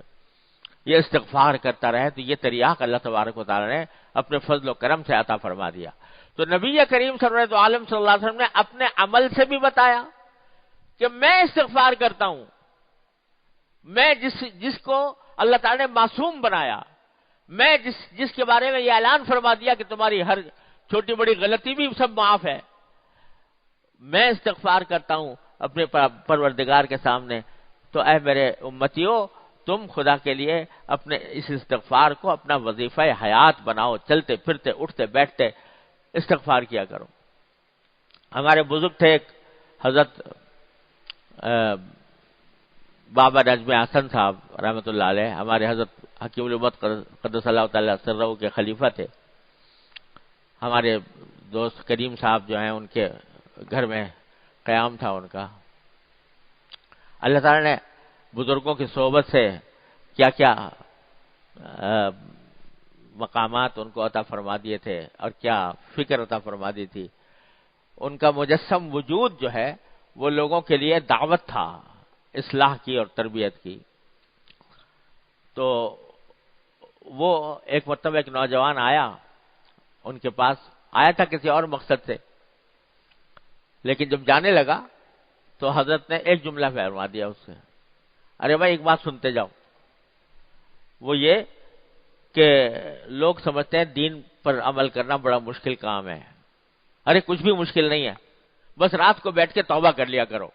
Speaker 2: یہ استغفار کرتا رہے تو یہ تریاق اللہ تبارک و تعالیٰ نے اپنے فضل و کرم سے عطا فرما دیا. تو نبی کریم سرورت عالم صلی اللہ علیہ وسلم نے اپنے عمل سے بھی بتایا کہ میں استغفار کرتا ہوں. میں جس کو اللہ تعالیٰ نے معصوم بنایا، میں جس کے بارے میں یہ اعلان فرما دیا کہ تمہاری ہر چھوٹی بڑی غلطی بھی سب معاف ہے، میں استغفار کرتا ہوں اپنے پروردگار کے سامنے. تو اے میرے امتیوں، تم خدا کے لیے اپنے اس استغفار کو اپنا وظیفہ حیات بناؤ، چلتے پھرتے اٹھتے بیٹھتے استغفار کیا کرو. ہمارے بزرگ تھے ایک حضرت بابا نجم حسن صاحب رحمۃ اللہ علیہ، ہمارے حضرت حکیم الامت قدس اللہ تعالیٰ سرہ کے خلیفہ تھے. ہمارے دوست کریم صاحب جو ہیں ان کے گھر میں قیام تھا ان کا. اللہ تعالیٰ نے بزرگوں کی صحبت سے کیا کیا مقامات ان کو عطا فرما دیے تھے اور کیا فکر عطا فرما دی تھی. ان کا مجسم وجود جو ہے وہ لوگوں کے لیے دعوت تھا اصلاح کی اور تربیت کی. تو وہ ایک مرتبہ ایک نوجوان آیا ان کے پاس، آیا تھا کسی اور مقصد سے، لیکن جب جانے لگا تو حضرت نے ایک جملہ فرما دیا اس سے، ارے بھائی ایک بات سنتے جاؤ. وہ یہ کہ لوگ سمجھتے ہیں دین پر عمل کرنا بڑا مشکل کام ہے. ارے کچھ بھی مشکل نہیں ہے، بس رات کو بیٹھ کے توبہ کر لیا کرو،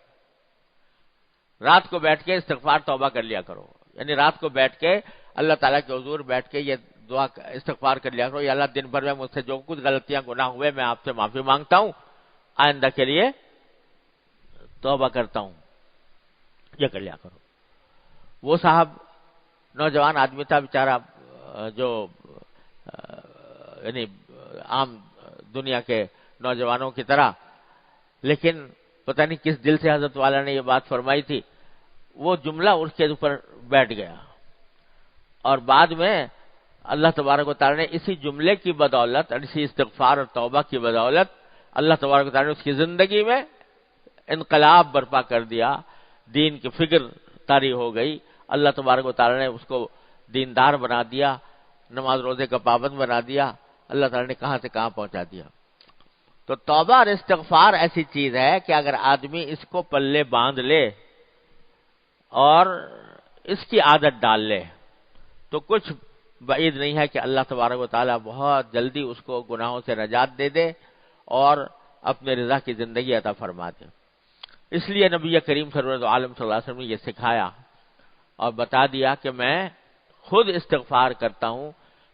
Speaker 2: رات کو بیٹھ کے استغفار توبہ کر لیا کرو. یعنی رات کو بیٹھ کے اللہ تعالیٰ کے حضور بیٹھ کے یہ دعا استغفار کر لیا کرو، یا اللہ دن بھر میں مجھ سے جو کچھ غلطیاں گناہ ہوئے میں آپ سے معافی مانگتا ہوں، آئندہ کے لیے توبہ کرتا ہوں، یہ کر لیا کرو. وہ صاحب نوجوان آدمی تھا بیچارہ، جو یعنی عام دنیا کے نوجوانوں کی طرح، لیکن پتہ نہیں کس دل سے حضرت والا نے یہ بات فرمائی تھی، وہ جملہ اس کے اوپر بیٹھ گیا. اور بعد میں اللہ تبارک و تعالیٰ نے اسی جملے کی بدولت اور اسی استغفار اور توبہ کی بدولت اللہ تبارک و تعالیٰ نے اس کی زندگی میں انقلاب برپا کر دیا. دین کی فکر طاری ہو گئی، اللہ تبارک و تعالیٰ نے اس کو دیندار بنا دیا، نماز روزے کا پابند بنا دیا، اللہ تعالیٰ نے کہاں سے کہاں پہنچا دیا. تو توبہ اور استغفار ایسی چیز ہے کہ اگر آدمی اس کو پلے باندھ لے اور اس کی عادت ڈال لے تو کچھ بعید نہیں ہے کہ اللہ تبارک و تعالیٰ بہت جلدی اس کو گناہوں سے نجات دے دے اور اپنے رضا کی زندگی عطا فرما دے. اس لیے نبی کریم سرور عالم صلی اللہ علیہ وسلم نے یہ سکھایا اور بتا دیا کہ میں خود استغفار کرتا ہوں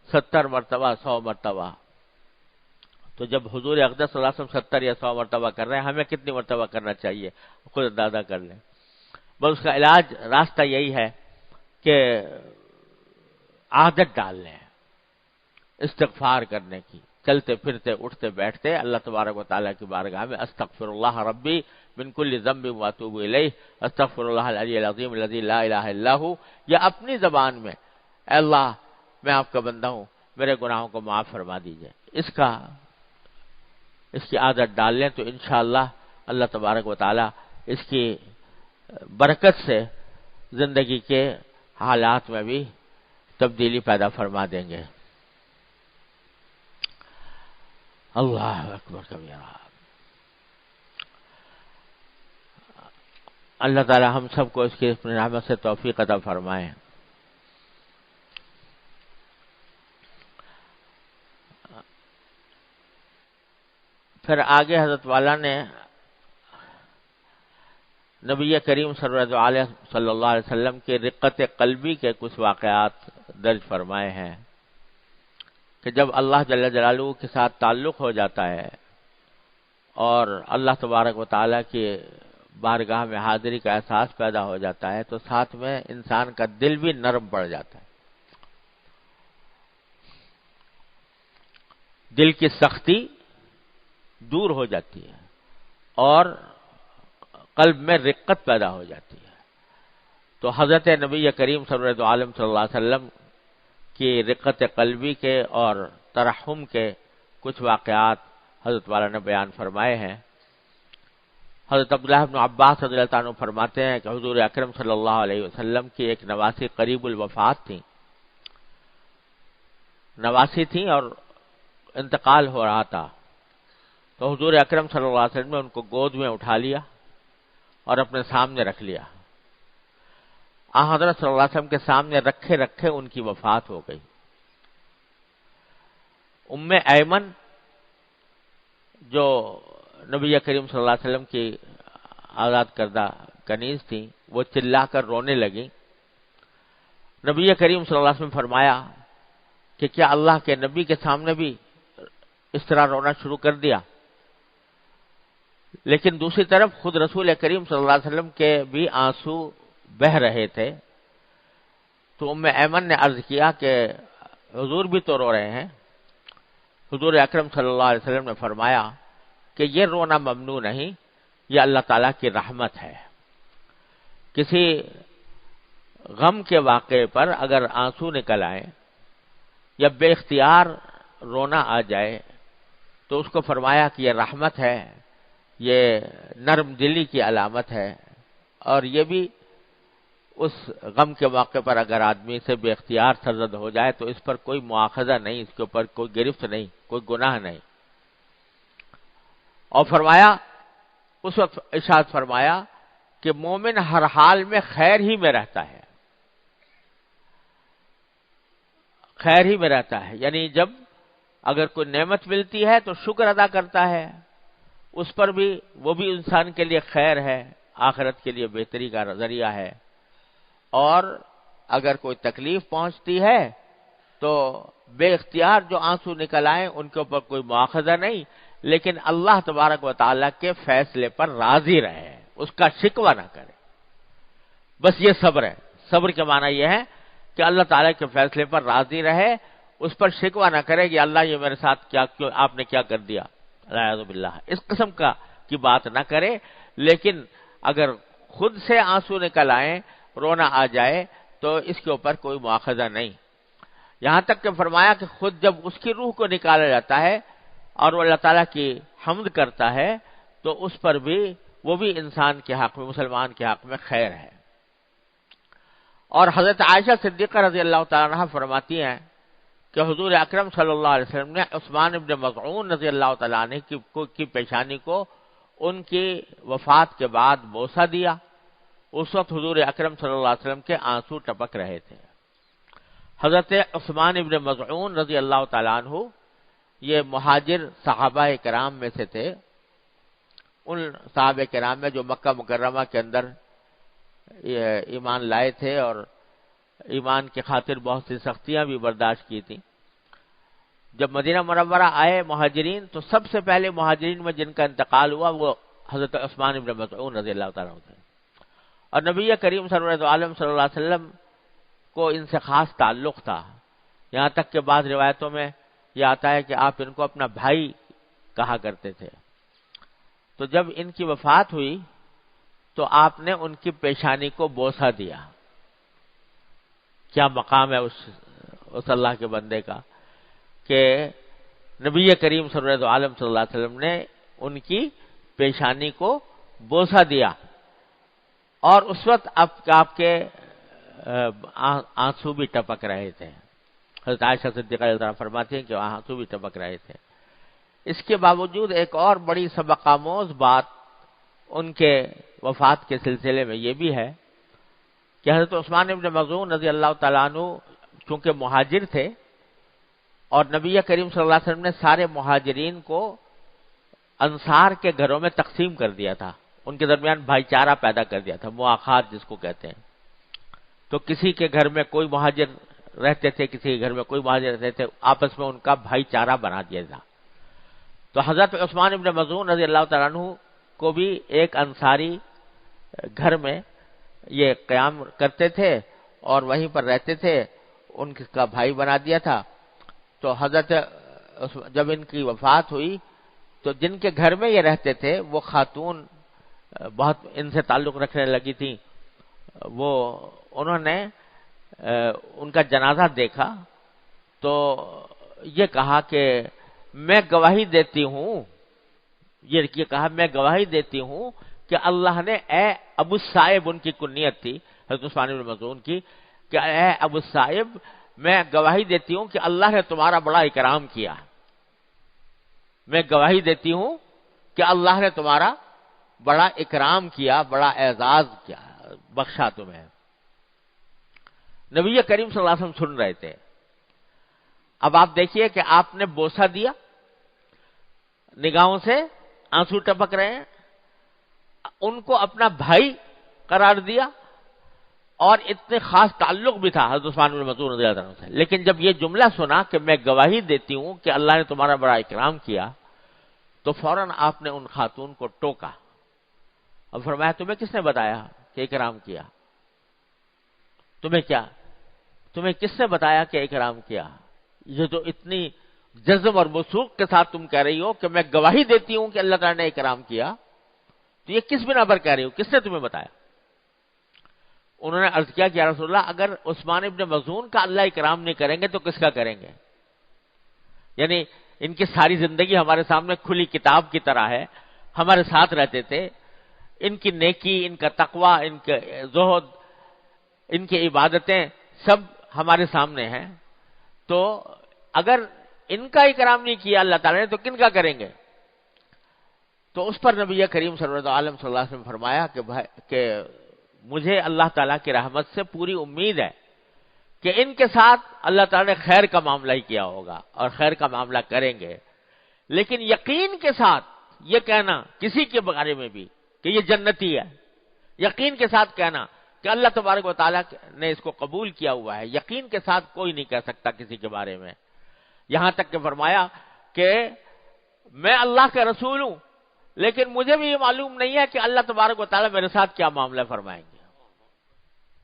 Speaker 2: 70 مرتبہ 100 مرتبہ. تو جب حضور اقدس صلی اللہ علیہ وسلم 70 یا 100 مرتبہ کر رہے ہیں، ہمیں کتنی مرتبہ کرنا چاہیے؟ خود اندازہ کر لیں. بس اس کا علاج راستہ یہی ہے کہ عادت ڈال لیں استغفار کرنے کی، چلتے پھرتے اٹھتے بیٹھتے اللہ تبارک و تعالیٰ کی بارگاہ میں استغفر اللہ ربی من کل ذنب واتوب الیہ، استغفر اللہ العلی العظیم الذی لا الہ الا ہو، یا اپنی زبان میں اے اللہ میں آپ کا بندہ ہوں، میرے گناہوں کو معاف فرما دیجئے. اس کی عادت ڈال لیں تو انشاءاللہ اللہ تبارک و تعالیٰ اس کی برکت سے زندگی کے حالات میں بھی تبدیلی پیدا فرما دیں گے. اللہ اکبر کبیرہ. اللہ تعالی ہم سب کو اس کی اپنی رحمت سے توفیق عطا فرمائے. پھر آگے حضرت والا نے نبی کریم صلی اللہ علیہ وسلم کے رقت قلبی کے کچھ واقعات درج فرمائے ہیں کہ جب اللہ جل جلالہ کے ساتھ تعلق ہو جاتا ہے اور اللہ تبارک و تعالیٰ کی بارگاہ میں حاضری کا احساس پیدا ہو جاتا ہے تو ساتھ میں انسان کا دل بھی نرم پڑ جاتا ہے، دل کی سختی دور ہو جاتی ہے اور قلب میں رقت پیدا ہو جاتی ہے. تو حضرت نبی کریم صلی اللہ علیہ وسلم کی رقت قلبی کے اور ترحم کے کچھ واقعات حضرت والا نے بیان فرمائے ہیں. حضرت عبداللہ بن عباس رضی اللہ عنہ فرماتے ہیں کہ حضور اکرم صلی اللہ علیہ وسلم کی ایک نواسی قریب الوفات تھی، نواسی تھیں اور انتقال ہو رہا تھا. تو حضور اکرم صلی اللہ علیہ وسلم نے ان کو گود میں اٹھا لیا اور اپنے سامنے رکھ لیا. حضرت صلی اللہ علیہ وسلم کے سامنے رکھے رکھے ان کی وفات ہو گئی. ام ایمن جو نبی کریم صلی اللہ علیہ وسلم کی آزاد کردہ کنیز تھی، وہ چلا کر رونے لگی. نبی کریم صلی اللہ علیہ وسلم فرمایا کہ کیا اللہ کے نبی کے سامنے بھی اس طرح رونا شروع کر دیا؟ لیکن دوسری طرف خود رسول کریم صلی اللہ علیہ وسلم کے بھی آنسو بہ رہے تھے. تو ام ایمن نے عرض کیا کہ حضور بھی تو رو رہے ہیں. حضور اکرم صلی اللہ علیہ وسلم نے فرمایا کہ یہ رونا ممنوع نہیں، یہ اللہ تعالیٰ کی رحمت ہے. کسی غم کے واقعے پر اگر آنسو نکل آئے یا بے اختیار رونا آ جائے تو اس کو فرمایا کہ یہ رحمت ہے، یہ نرم دلی کی علامت ہے، اور یہ بھی اس غم کے موقع پر اگر آدمی سے بے اختیار سرزد ہو جائے تو اس پر کوئی مواخذہ نہیں، اس کے اوپر کوئی گرفت نہیں، کوئی گناہ نہیں۔ اور فرمایا، اس وقت ارشاد فرمایا کہ مومن ہر حال میں خیر ہی میں رہتا ہے، خیر ہی میں رہتا ہے، یعنی جب اگر کوئی نعمت ملتی ہے تو شکر ادا کرتا ہے، اس پر بھی وہ بھی انسان کے لیے خیر ہے، آخرت کے لیے بہتری کا ذریعہ ہے۔ اور اگر کوئی تکلیف پہنچتی ہے تو بے اختیار جو آنسو نکل آئیں ان کے اوپر کوئی مواخذہ نہیں، لیکن اللہ تبارک و تعالیٰ کے فیصلے پر راضی رہے، اس کا شکوہ نہ کرے، بس یہ صبر ہے۔ صبر کے معنی یہ ہے کہ اللہ تعالیٰ کے فیصلے پر راضی رہے، اس پر شکوہ نہ کرے کہ اللہ یہ میرے ساتھ کیوں آپ نے کیا کر دیا، اعوذ باللہ، اس قسم کی بات نہ کرے۔ لیکن اگر خود سے آنسو نکل آئیں، رونا آ جائے، تو اس کے اوپر کوئی مواخذہ نہیں۔ یہاں تک کہ فرمایا کہ خود جب اس کی روح کو نکالا جاتا ہے اور وہ اللہ تعالیٰ کی حمد کرتا ہے تو اس پر بھی وہ بھی انسان کے حق میں، مسلمان کے حق میں خیر ہے۔ اور حضرت عائشہ صدیقہ رضی اللہ تعالیٰ عنہ فرماتی ہیں کہ حضور اکرم صلی اللہ علیہ وسلم نے عثمان ابن مظعون رضی اللہ تعالیٰ عنہ کی پیشانی کو ان کی وفات کے بعد بوسہ دیا۔ اس وقت حضور اکرم صلی اللہ علیہ وسلم کے آنسو ٹپک رہے تھے۔ حضرت عثمان ابن مظعون رضی اللہ تعالیٰ عنہ یہ مہاجر صحابہ کرام میں سے تھے، ان صحابہ کرام میں جو مکہ مکرمہ کے اندر ایمان لائے تھے اور ایمان کی خاطر بہت سی سختیاں بھی برداشت کی تھیں۔ جب مدینہ منورہ آئے مہاجرین تو سب سے پہلے مہاجرین میں جن کا انتقال ہوا وہ حضرت عثمان ابن مظعون رضی اللہ تعالیٰ عنہ تھے، اور نبی کریم سرورت عالم صلی اللہ علیہ وسلم کو ان سے خاص تعلق تھا، یہاں تک کہ بعض روایتوں میں یہ آتا ہے کہ آپ ان کو اپنا بھائی کہا کرتے تھے۔ تو جب ان کی وفات ہوئی تو آپ نے ان کی پیشانی کو بوسہ دیا۔ کیا مقام ہے اس اللہ کے بندے کا کہ نبی کریم سرورت عالم صلی اللہ علیہ وسلم نے ان کی پیشانی کو بوسہ دیا، اور اس وقت آپ کے آنسو بھی ٹپک رہے تھے۔ حضرت عائشہ صدیقہ رضی اللہ عنہا فرماتی ہیں کہ آنسو بھی ٹپک رہے تھے۔ اس کے باوجود ایک اور بڑی سبق آموز بات ان کے وفات کے سلسلے میں یہ بھی ہے کہ حضرت عثمان ابن مظعون رضی اللہ تعالیٰ عنہ چونکہ مہاجر تھے، اور نبی کریم صلی اللہ علیہ وسلم نے سارے مہاجرین کو انصار کے گھروں میں تقسیم کر دیا تھا، ان کے درمیان بھائی چارہ پیدا کر دیا تھا، مواخات جس کو کہتے ہیں۔ تو کسی کے گھر میں کوئی مہاجر رہتے تھے، کسی کے گھر میں کوئی مہاجر رہتے تھے، آپس میں ان کا بھائی چارہ بنا دیا تھا۔ تو حضرت عثمان ابن مظعون رضی اللہ تعالیٰ عنہ کو بھی ایک انصاری گھر میں یہ قیام کرتے تھے اور وہیں پر رہتے تھے، ان کا بھائی بنا دیا تھا۔ تو حضرت جب ان کی وفات ہوئی تو جن کے گھر میں یہ رہتے تھے وہ خاتون بہت ان سے تعلق رکھنے لگی تھیں، انہوں نے ان کا جنازہ دیکھا تو یہ کہا کہ میں گواہی دیتی ہوں، یہ کہا میں گواہی دیتی ہوں کہ اللہ نے اے ابو الصائب، ان کی کنیت تھی حضرت عثمان بن مظعون کی، کہ اے ابو الصائب میں گواہی دیتی ہوں کہ اللہ نے تمہارا بڑا اکرام کیا، میں گواہی دیتی ہوں کہ اللہ نے تمہارا بڑا اکرام کیا، بڑا اعزاز کیا، بخشا تمہیں۔ نبی کریم صلی اللہ علیہ وسلم سن رہے تھے۔ اب آپ دیکھیے کہ آپ نے بوسہ دیا، نگاہوں سے آنسو ٹپک رہے ہیں، ان کو اپنا بھائی قرار دیا، اور اتنے خاص تعلق بھی تھا حضرت عثمان بن مظعون رضی اللہ عنہ سے، لیکن جب یہ جملہ سنا کہ میں گواہی دیتی ہوں کہ اللہ نے تمہارا بڑا اکرام کیا، تو فوراً آپ نے ان خاتون کو ٹوکا اور فرمایا تمہیں کس نے بتایا کہ اکرام کیا؟ تمہیں کس نے بتایا کہ اکرام کیا؟ یہ تو اتنی جزم اور وثوق کے ساتھ تم کہہ رہی ہو کہ میں گواہی دیتی ہوں کہ اللہ تعالیٰ نے اکرام کیا، تو یہ کس بنا پر کہہ رہی ہو؟ کس نے تمہیں بتایا؟ انہوں نے عرض کیا کہ یا رسول اللہ، اگر عثمان ابن مظعون کا اللہ اکرام نہیں کریں گے تو کس کا کریں گے؟ یعنی ان کی ساری زندگی ہمارے سامنے کھلی کتاب کی طرح ہے، ہمارے ساتھ رہتے تھے، ان کی نیکی، ان کا تقوی، ان کے زہد، ان کی عبادتیں سب ہمارے سامنے ہیں، تو اگر ان کا اکرام نہیں کیا اللہ تعالیٰ نے تو کن کا کریں گے؟ تو اس پر نبی کریم سرور عالم صلی اللہ علیہ وسلم فرمایا کہ مجھے اللہ تعالیٰ کی رحمت سے پوری امید ہے کہ ان کے ساتھ اللہ تعالیٰ نے خیر کا معاملہ ہی کیا ہوگا اور خیر کا معاملہ کریں گے، لیکن یقین کے ساتھ یہ کہنا کسی کے بارے میں بھی کہ یہ جنتی ہے، یقین کے ساتھ کہنا کہ اللہ تبارک و تعالیٰ نے اس کو قبول کیا ہوا ہے، یقین کے ساتھ کوئی نہیں کہہ سکتا کسی کے بارے میں. یہاں تک کہ فرمایا کہ میں اللہ کا رسول ہوں، لیکن مجھے بھی یہ معلوم نہیں ہے کہ اللہ تبارک و تعالیٰ میرے ساتھ کیا معاملہ فرمائیں گے.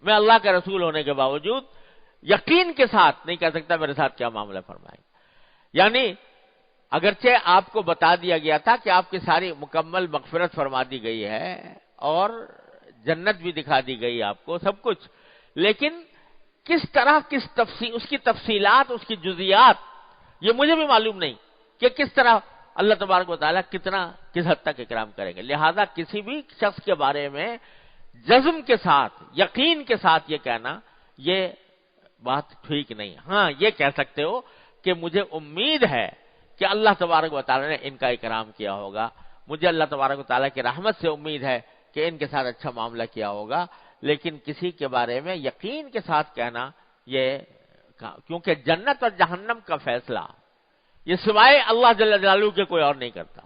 Speaker 2: میں اللہ کا رسول ہونے کے باوجود یقین کے ساتھ نہیں کہہ سکتا میرے ساتھ کیا معاملہ فرمائیں گے. یعنی اگرچہ آپ کو بتا دیا گیا تھا کہ آپ کی ساری مکمل مغفرت فرما دی گئی ہے اور جنت بھی دکھا دی گئی آپ کو، سب کچھ، لیکن کس طرح اس کی تفصیلات، اس کی جزیات یہ مجھے بھی معلوم نہیں کہ کس طرح اللہ تبارک و تعالیٰ کس حد تک اکرام کریں گے. لہذا کسی بھی شخص کے بارے میں جزم کے ساتھ، یقین کے ساتھ یہ کہنا یہ بات ٹھیک نہیں. ہاں یہ کہہ سکتے ہو کہ مجھے امید ہے کہ اللہ تبارک و تعالیٰ نے ان کا اکرام کیا ہوگا، مجھے اللہ تبارک و تعالیٰ کی رحمت سے امید ہے کہ ان کے ساتھ اچھا معاملہ کیا ہوگا، لیکن کسی کے بارے میں یقین کے ساتھ کہنا یہ، کیونکہ جنت اور جہنم کا فیصلہ یہ سوائے اللہ جل جلالہ کے کوئی اور نہیں کرتا.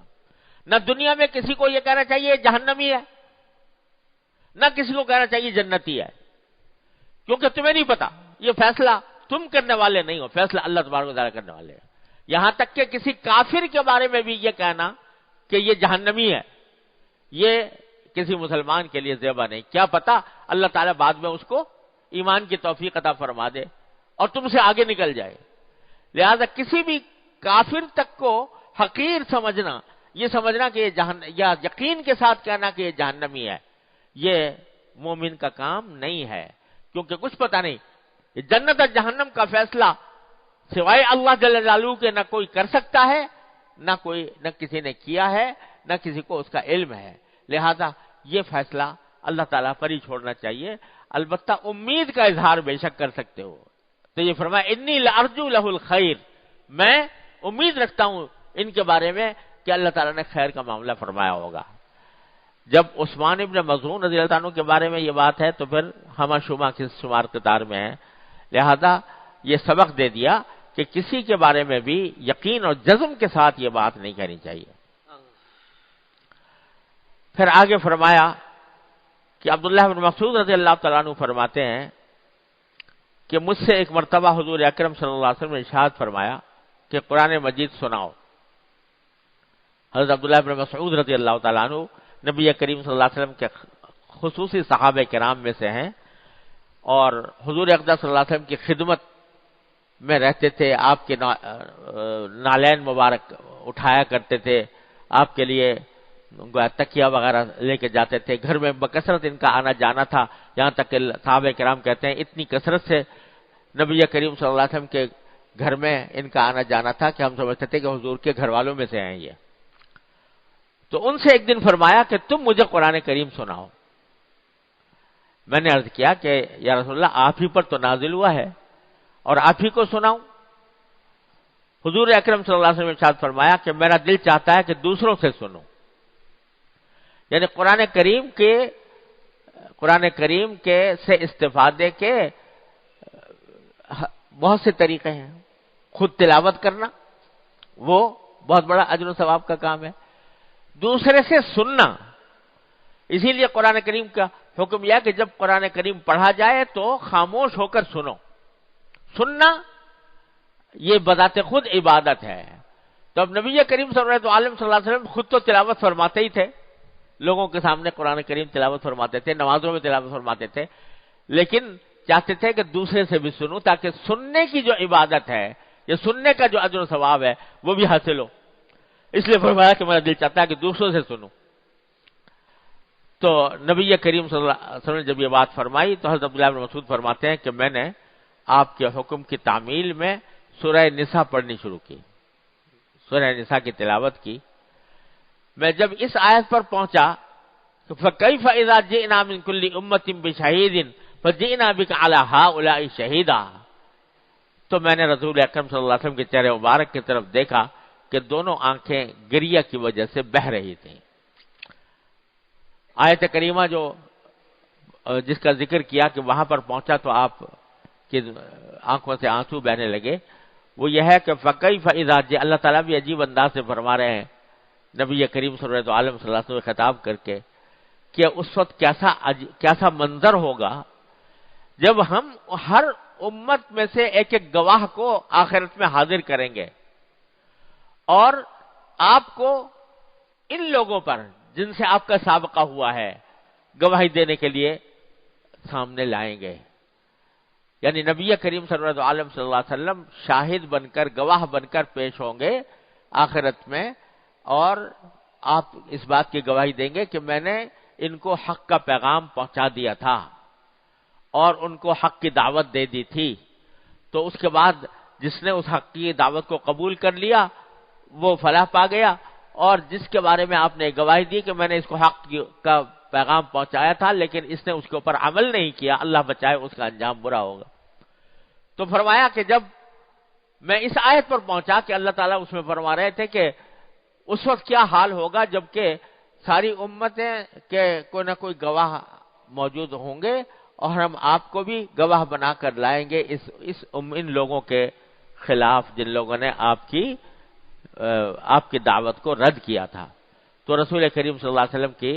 Speaker 2: نہ دنیا میں کسی کو یہ کہنا چاہیے یہ جہنمی ہے، نہ کسی کو کہنا چاہیے جنتی ہے، کیونکہ تمہیں نہیں پتا، یہ فیصلہ تم کرنے والے نہیں ہو، فیصلہ اللہ تبارک و تعالیٰ کرنے والے ہیں. یہاں تک کہ کسی کافر کے بارے میں بھی یہ کہنا کہ یہ جہنمی ہے، یہ کسی مسلمان کے لیے زیبا نہیں. کیا پتا اللہ تعالیٰ بعد میں اس کو ایمان کی توفیق عطا فرما دے اور تم سے آگے نکل جائے. لہذا کسی بھی کافر تک کو حقیر سمجھنا، یہ سمجھنا کہ یہ یا یقین کے ساتھ کہنا کہ یہ جہنمی ہے، یہ مومن کا کام نہیں ہے، کیونکہ کچھ پتہ نہیں. یہ جنت اور جہنم کا فیصلہ سوائے اللہ جل جلالہ کے نہ کوئی کر سکتا ہے، نہ کسی نے کیا ہے، نہ کسی کو اس کا علم ہے. لہذا یہ فیصلہ اللہ تعالیٰ پر ہی چھوڑنا چاہیے. البتہ امید کا اظہار بے شک کر سکتے ہو. تو یہ فرمایا انی لارجو لہ الخیر، میں امید رکھتا ہوں ان کے بارے میں کہ اللہ تعالیٰ نے خیر کا معاملہ فرمایا ہوگا. جب عثمان ابن مظعون رضی اللہ عنہ کے بارے میں یہ بات ہے تو پھر ہمہ شمع کس شمار قطار میں ہے. لہذا یہ سبق دے دیا کہ کسی کے بارے میں بھی یقین اور جزم کے ساتھ یہ بات نہیں کہنی چاہیے. پھر آگے فرمایا کہ عبداللہ بن مسعود رضی اللہ تعالیٰ عنہ فرماتے ہیں کہ مجھ سے ایک مرتبہ حضور اکرم صلی اللہ علیہ وسلم نے ارشاد فرمایا کہ قرآن مجید سناؤ. حضرت عبداللہ بن مسعود رضی اللہ تعالیٰ عنہ نبی کریم صلی اللہ علیہ وسلم کے خصوصی صحابہ کرام میں سے ہیں اور حضور اقدس صلی اللہ علیہ وسلم کی خدمت میں رہتے تھے. آپ کے نالین مبارک اٹھایا کرتے تھے، آپ کے لیے تکیہ وغیرہ لے کے جاتے تھے. گھر میں بکثرت ان کا آنا جانا تھا، یہاں تک کہ صحابہ کرام کہتے ہیں اتنی کثرت سے نبی کریم صلی اللہ علیہ وسلم کے گھر میں ان کا آنا جانا تھا کہ ہم سمجھتے تھے کہ حضور کے گھر والوں میں سے ہیں یہ. تو ان سے ایک دن فرمایا کہ تم مجھے قرآن کریم سناؤ. میں نے عرض کیا کہ یا رسول اللہ آپ ہی پر تو نازل ہوا ہے اور آپ ہی کو سناؤں. حضور اکرم صلی اللہ علیہ وسلم نے ارشاد فرمایا کہ میرا دل چاہتا ہے کہ دوسروں سے سنوں. یعنی قرآن کریم کے سے استفادے کے بہت سے طریقے ہیں. خود تلاوت کرنا وہ بہت بڑا اجر و ثواب کا کام ہے. دوسرے سے سننا، اسی لیے قرآن کریم کا حکم یہ کہ جب قرآن کریم پڑھا جائے تو خاموش ہو کر سنو. سننا یہ بذات خود عبادت ہے. تو اب نبی کریم صلی اللہ علیہ وسلم خود تو تلاوت فرماتے ہی تھے، لوگوں کے سامنے قرآن کریم تلاوت فرماتے تھے، نمازوں میں تلاوت فرماتے تھے، لیکن چاہتے تھے کہ دوسرے سے بھی سنوں تاکہ سننے کی جو عبادت ہے، یہ سننے کا جو اجر و ثواب ہے وہ بھی حاصل ہو. اس لیے فرمایا کہ میرا دل چاہتا ہے کہ دوسروں سے سنوں. تو نبی کریم صلی اللہ علیہ وسلم نے جب یہ بات فرمائی تو حضرت عبداللہ بن مسعود فرماتے ہیں کہ میں نے آپ کے حکم کی تعمیل میں سورہ نساء پڑھنی شروع کی، سورہ نساء کی تلاوت کی. میں جب اس آیت پر پہنچا فَكَيْفَ إِذَا جِئْنَا مِن كُلِّ أُمَّةٍ بِشَهِيدٍ فَجِئْنَا بِكَ عَلَى هَؤُلَاءِ شَهِيدًا، تو میں نے رسول اکرم صلی اللہ علیہ وسلم کے چہرے مبارک کی طرف دیکھا کہ دونوں آنکھیں گریہ کی وجہ سے بہہ رہی تھیں۔ آیت کریمہ جو جس کا ذکر کیا کہ وہاں پر پہنچا تو آپ کی آنکھوں سے آنسو بہنے لگے، وہ یہ ہے کہ فَكَيْفَ إِذَا جِئْنَا، اللہ تعالیٰ بھی عجیب انداز سے فرما رہے ہیں نبی کریم صلی اللہ علیہ وسلم سے خطاب کر کے کہ اس وقت کیسا منظر ہوگا جب ہم ہر امت میں سے ایک ایک گواہ کو آخرت میں حاضر کریں گے اور آپ کو ان لوگوں پر جن سے آپ کا سابقہ ہوا ہے گواہی دینے کے لیے سامنے لائیں گے۔ یعنی نبی کریم صلی اللہ علیہ وسلم شاہد بن کر، گواہ بن کر پیش ہوں گے آخرت میں، اور آپ اس بات کی گواہی دیں گے کہ میں نے ان کو حق کا پیغام پہنچا دیا تھا اور ان کو حق کی دعوت دے دی تھی، تو اس کے بعد جس نے اس حق کی دعوت کو قبول کر لیا وہ فلاح پا گیا، اور جس کے بارے میں آپ نے گواہی دی کہ میں نے اس کو حق کا پیغام پہنچایا تھا لیکن اس نے اس کے اوپر عمل نہیں کیا، اللہ بچائے اس کا انجام برا ہوگا۔ تو فرمایا کہ جب میں اس آیت پر پہنچا کہ اللہ تعالیٰ اس میں فرما رہے تھے کہ اس وقت کیا حال ہوگا جبکہ ساری امتیں کے کوئی نہ کوئی گواہ موجود ہوں گے اور ہم آپ کو بھی گواہ بنا کر لائیں گے ان لوگوں کے خلاف جن لوگوں نے آپ کی دعوت کو رد کیا تھا۔ تو رسول کریم صلی اللہ علیہ وسلم کی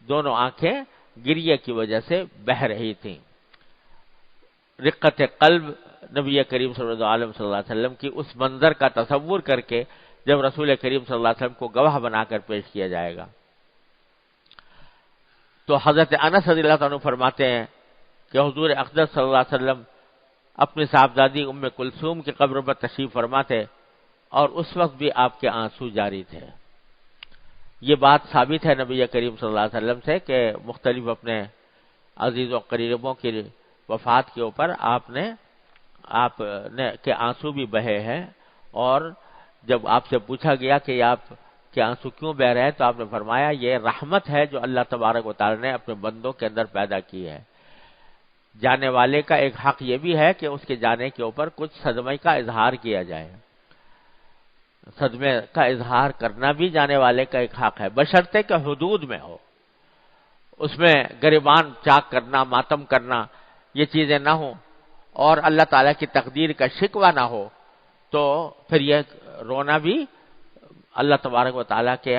Speaker 2: دونوں آنکھیں گریہ کی وجہ سے بہہ رہی تھیں۔ رقت قلب نبی کریم صلی اللہ علیہ وسلم کی اس منظر کا تصور کر کے جب رسول کریم صلی اللہ علیہ وسلم کو گواہ بنا کر پیش کیا جائے گا۔ تو حضرت انس رضی اللہ عنہ فرماتے ہیں کہ حضور اقدس صلی اللہ علیہ وسلم اپنی صاحبزادی ام کلثوم کی قبر پر تشریف فرما تھے اور اس وقت بھی آپ کے آنسو جاری تھے۔ یہ بات ثابت ہے نبی کریم صلی اللہ علیہ وسلم سے کہ مختلف اپنے عزیز و قریبوں کی وفات کے اوپر آپ نے کے آنسو بھی بہے ہیں، اور جب آپ سے پوچھا گیا کہ آپ کے آنسو کیوں بہ رہے ہیں تو آپ نے فرمایا یہ رحمت ہے جو اللہ تبارک و تعالی نے اپنے بندوں کے اندر پیدا کی ہے۔ جانے والے کا ایک حق یہ بھی ہے کہ اس کے جانے کے اوپر کچھ صدمے کا اظہار کیا جائے، صدمے کا اظہار کرنا بھی جانے والے کا ایک حق ہے، بشرطے کہ حدود میں ہو، اس میں گریبان چاک کرنا، ماتم کرنا یہ چیزیں نہ ہوں اور اللہ تعالیٰ کی تقدیر کا شکوہ نہ ہو، تو پھر یہ رونا بھی اللہ تبارک و تعالیٰ کے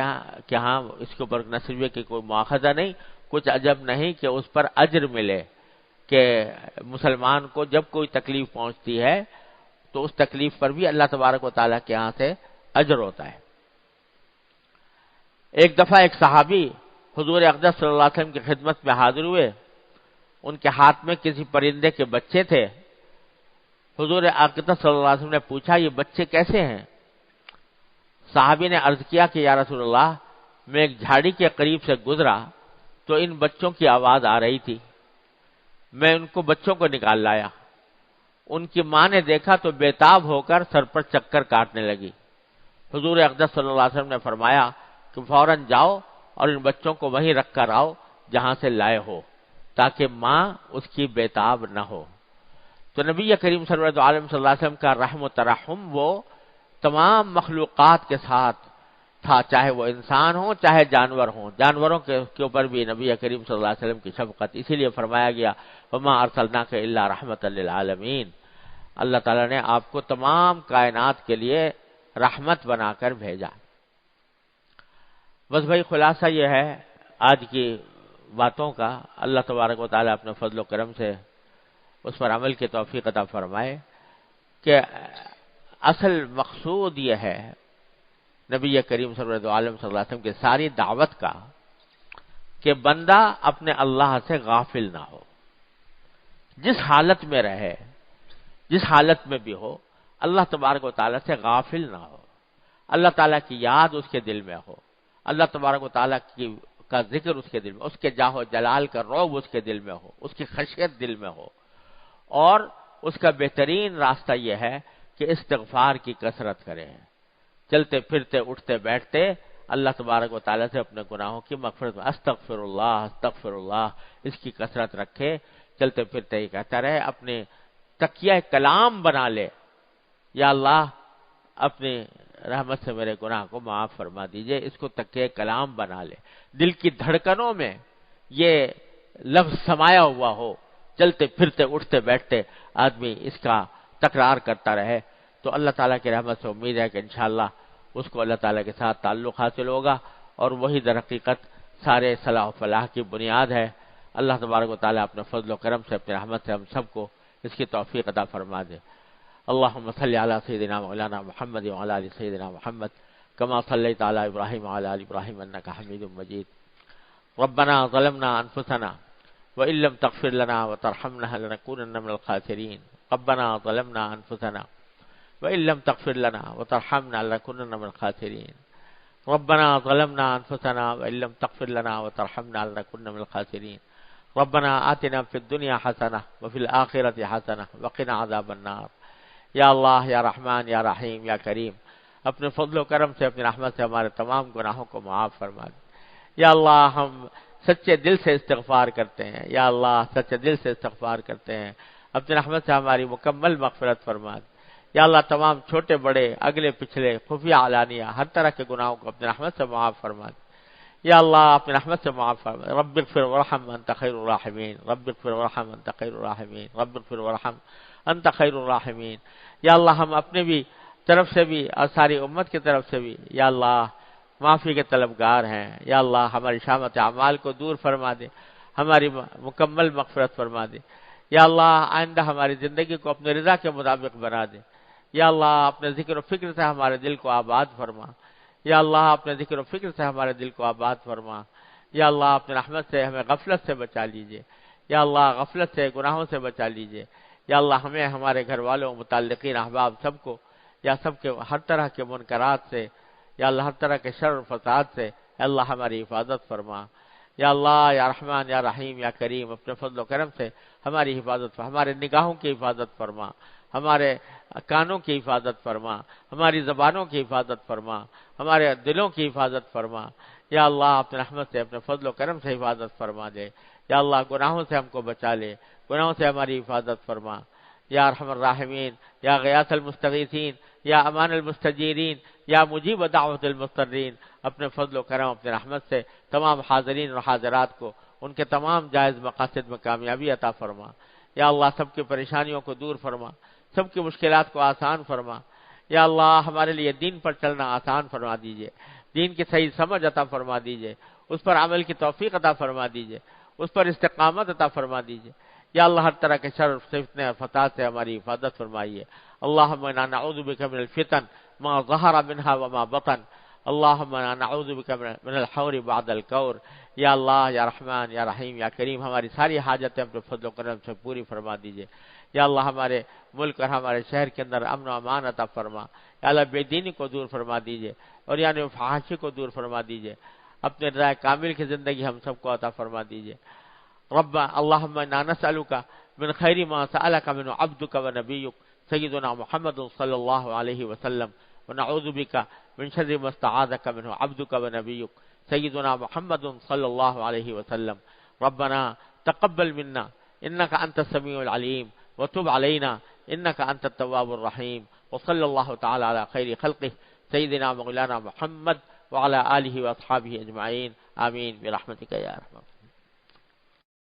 Speaker 2: ہاں اس کے اوپر نصیبے کی کوئی مواخذہ نہیں۔ کچھ عجب نہیں کہ اس پر اجر ملے، کہ مسلمان کو جب کوئی تکلیف پہنچتی ہے تو اس تکلیف پر بھی اللہ تبارک و تعالیٰ کے ہاں سے اجر ہوتا ہے۔ ایک دفعہ ایک صحابی حضور اقدس صلی اللہ علیہ وسلم کی خدمت میں حاضر ہوئے، ان کے ہاتھ میں کسی پرندے کے بچے تھے۔ حضور اقدس صلی اللہ علیہ وسلم نے پوچھا یہ بچے کیسے ہیں؟ صحابی نے عرض کیا کہ یا رسول اللہ میں ایک جھاڑی کے قریب سے گزرا تو ان بچوں کی آواز آ رہی تھی، میں ان کو بچوں کو نکال لایا، ان کی ماں نے دیکھا تو بےتاب ہو کر سر پر چکر کاٹنے لگی۔ حضور اقدس صلی اللہ علیہ وسلم نے فرمایا کہ فوراً جاؤ اور ان بچوں کو وہیں رکھ کر آؤ جہاں سے لائے ہو، تاکہ ماں اس کی بےتاب نہ ہو۔ تو نبی کریم صلی اللہ علیہ وسلم کا رحم و ترحم وہ تمام مخلوقات کے ساتھ تھا، چاہے وہ انسان ہوں چاہے جانور ہوں، جانوروں کے اوپر بھی نبی کریم صلی اللہ علیہ وسلم کی شفقت، اسی لیے فرمایا گیا وما ارسلناک الا رحمۃ للعالمین، اللہ تعالیٰ نے آپ کو تمام کائنات کے لیے رحمت بنا کر بھیجا۔ بس بھائی خلاصہ یہ ہے آج کی باتوں کا، اللہ تبارک و تعالیٰ اپنے فضل و کرم سے اس پر عمل کی توفیق عطا فرمائے کہ اصل مقصود یہ ہے نبی کریم صلی اللہ علیہ وسلم کی ساری دعوت کا کہ بندہ اپنے اللہ سے غافل نہ ہو، جس حالت میں رہے، جس حالت میں بھی ہو، اللہ تبارک و تعالیٰ سے غافل نہ ہو، اللہ تعالیٰ کی یاد اس کے دل میں ہو، اللہ تبارک و تعالیٰ کا ذکر اس کے دل میں، اس کے جاہ و جلال کا رعب اس کے دل میں ہو، اس کی خشیت دل میں ہو، اور اس کا بہترین راستہ یہ ہے کہ استغفار کی کثرت کریں، چلتے پھرتے اٹھتے بیٹھتے اللہ تبارک و تعالیٰ سے اپنے گناہوں کی مغفرت میں استغفر اللہ اس کی کثرت رکھے، چلتے پھرتے ہی کہتا رہے، اپنے تکیہ کلام بنا لے، یا اللہ اپنی رحمت سے میرے گناہ کو معاف فرما دیجئے، اس کو تکیہ کلام بنا لے، دل کی دھڑکنوں میں یہ لفظ سمایا ہوا ہو، چلتے پھرتے اٹھتے بیٹھتے آدمی اس کا تکرار کرتا رہے، تو اللہ تعالیٰ کی رحمت سے امید ہے کہ انشاءاللہ اس کو اللہ تعالیٰ کے ساتھ تعلق حاصل ہوگا، اور وہی در حقیقت سارے صلاح و فلاح کی بنیاد ہے۔ اللہ تبارک و تعالیٰ اپنے فضل و کرم سے، اپنے رحمت سے ہم سب کو اس کی توفیق عطا فرما دے۔ اللہم صلی علی سیدنا مولانا محمد وعلی آل سیدنا محمد کما صلیت علی ابراہیم وعلی آل ابراہیم انک حمید مجید۔ ربنا ظلمنا انفسنا وإن لم تغفر لنا وترحمنا لنكونن من الخاسرين ربنا ظلمنا أنفسنا وإن لم تغفر لنا وترحمنا لنكونن من الخاسرين ربنا ظلمنا أنفسنا وإن لم تغفر لنا وترحمنا لنكونن من الخاسرين ربنا آتنا في الدنيا حسنة وفي الآخرة حسنة وقنا عذاب النار۔ یا اللہ، یا رحمان، یا رحیم، یا کریم، اپنے فضل و کرم سے، اپنی رحمت سے ہمارے تمام گناہوں کو معاف فرما دے۔ یا اللہ، ہم سچے دل سے استغفار کرتے ہیں، یا اللہ سچے دل سے استغفار کرتے ہیں، اپنی رحمت سے ہماری مکمل مغفرت فرما دے۔ یا اللہ، تمام چھوٹے بڑے، اگلے پچھلے، خفیہ علانیہ، ہر طرح کے گناہوں کو اپنی رحمت سے معاف فرما دے۔ یا اللہ، اپنی رحمت سے معاف فرما دے۔ رب اغفر وارحم انت خیر الراحمین، رب اغفر وارحم انت خیر الراحمین، رب اغفر وارحم انت خیر الراحمین۔ یا اللہ، ہم اپنے بھی طرف سے بھی اور ساری امت کی طرف سے بھی یا اللہ معافی کے طلبگار ہیں۔ یا اللہ، ہماری شامت اعمال کو دور فرما دے، ہماری مکمل مغفرت فرما دے۔ یا اللہ، آئندہ ہماری زندگی کو اپنے رضا کے مطابق بنا دے۔ یا اللہ، اپنے ذکر و فکر سے ہمارے دل کو آباد فرما۔ یا اللہ، اپنے ذکر و فکر سے ہمارے دل کو آباد فرما۔ یا اللہ، اپنے رحمت سے ہمیں غفلت سے بچا لیجئے۔ یا اللہ، غفلت سے، گناہوں سے بچا لیجئے۔ یا اللہ، ہمیں، ہمارے گھر والوں، متعلقین، احباب سب کو، یا سب کے ہر طرح کے منکرات سے، یا اللہ ہر طرح کے شر و فساد سے، یا اللہ ہماری حفاظت فرما۔ یا اللہ، یا رحمان، یا رحیم، یا کریم، اپنے فضل و کرم سے ہماری حفاظت فرما، ہمارے نگاہوں کی حفاظت فرما، ہمارے کانوں کی حفاظت فرما، ہماری زبانوں کی حفاظت فرما، ہمارے دلوں کی حفاظت فرما۔ یا اللہ، اپنے رحمت سے، اپنے فضل و کرم سے حفاظت فرما دے۔ یا اللہ، گناہوں سے ہم کو بچا لے، گناہوں سے ہماری حفاظت فرما۔ یا ارحم الراحمین، یا غیاث المستغیثین، یا امان المستجیرین، یا مجیب دعوت المضطرین، اپنے فضل و کرم، اپنے رحمت سے تمام حاضرین اور حاضرات کو ان کے تمام جائز مقاصد میں کامیابی عطا فرما۔ یا اللہ، سب کی پریشانیوں کو دور فرما، سب کی مشکلات کو آسان فرما۔ یا اللہ، ہمارے لیے دین پر چلنا آسان فرما دیجئے، دین کی صحیح سمجھ عطا فرما دیجئے، اس پر عمل کی توفیق عطا فرما دیجئے، اس پر استقامت عطا فرما دیجئے۔ یا اللہ، ہر طرح کے شر، فتنے اور فساد سے ہماری حفاظت فرمائیے۔ اللہم انا نعوذ بک من الفتن ما ظہر منها وما بطن، اللہم انا نعوذ بک من الحور بعد الکور۔ یا اللہ، یا رحمان، یا رحیم، یا کریم، ہماری ساری حاجتیں اپنے فضل و کرم سے پوری فرما دیجئے۔ یا اللہ، ہمارے ملک اور ہمارے شہر کے اندر امن و امان عطا فرما۔ یا اللہ، بے دینی کو دور فرما دیجئے، اور یعنی فحاشی کو دور فرما دیجئے، اپنے رضا کامل کی زندگی ہم سب کو عطا فرما دیجئے۔ رب اللہم انا نسألک من خیر ما سألک من عبدک و نبیک سیدنا محمد صلی اللہ علیہ وسلم، ونعوذ بک من شر ما استعاذک منه عبدک و نبیک سیدنا محمد صلی اللہ علیہ وسلم۔ ربنا تقبل منا انک انت السمیع العلیم وتب علینا انک انت التواب الرحیم، وصلی اللہ تعالی علی خیر خلقہ سیدنا مولانا محمد وعلی آلہ واصحابہ اجمعین، آمین برحمتک یا ارحم۔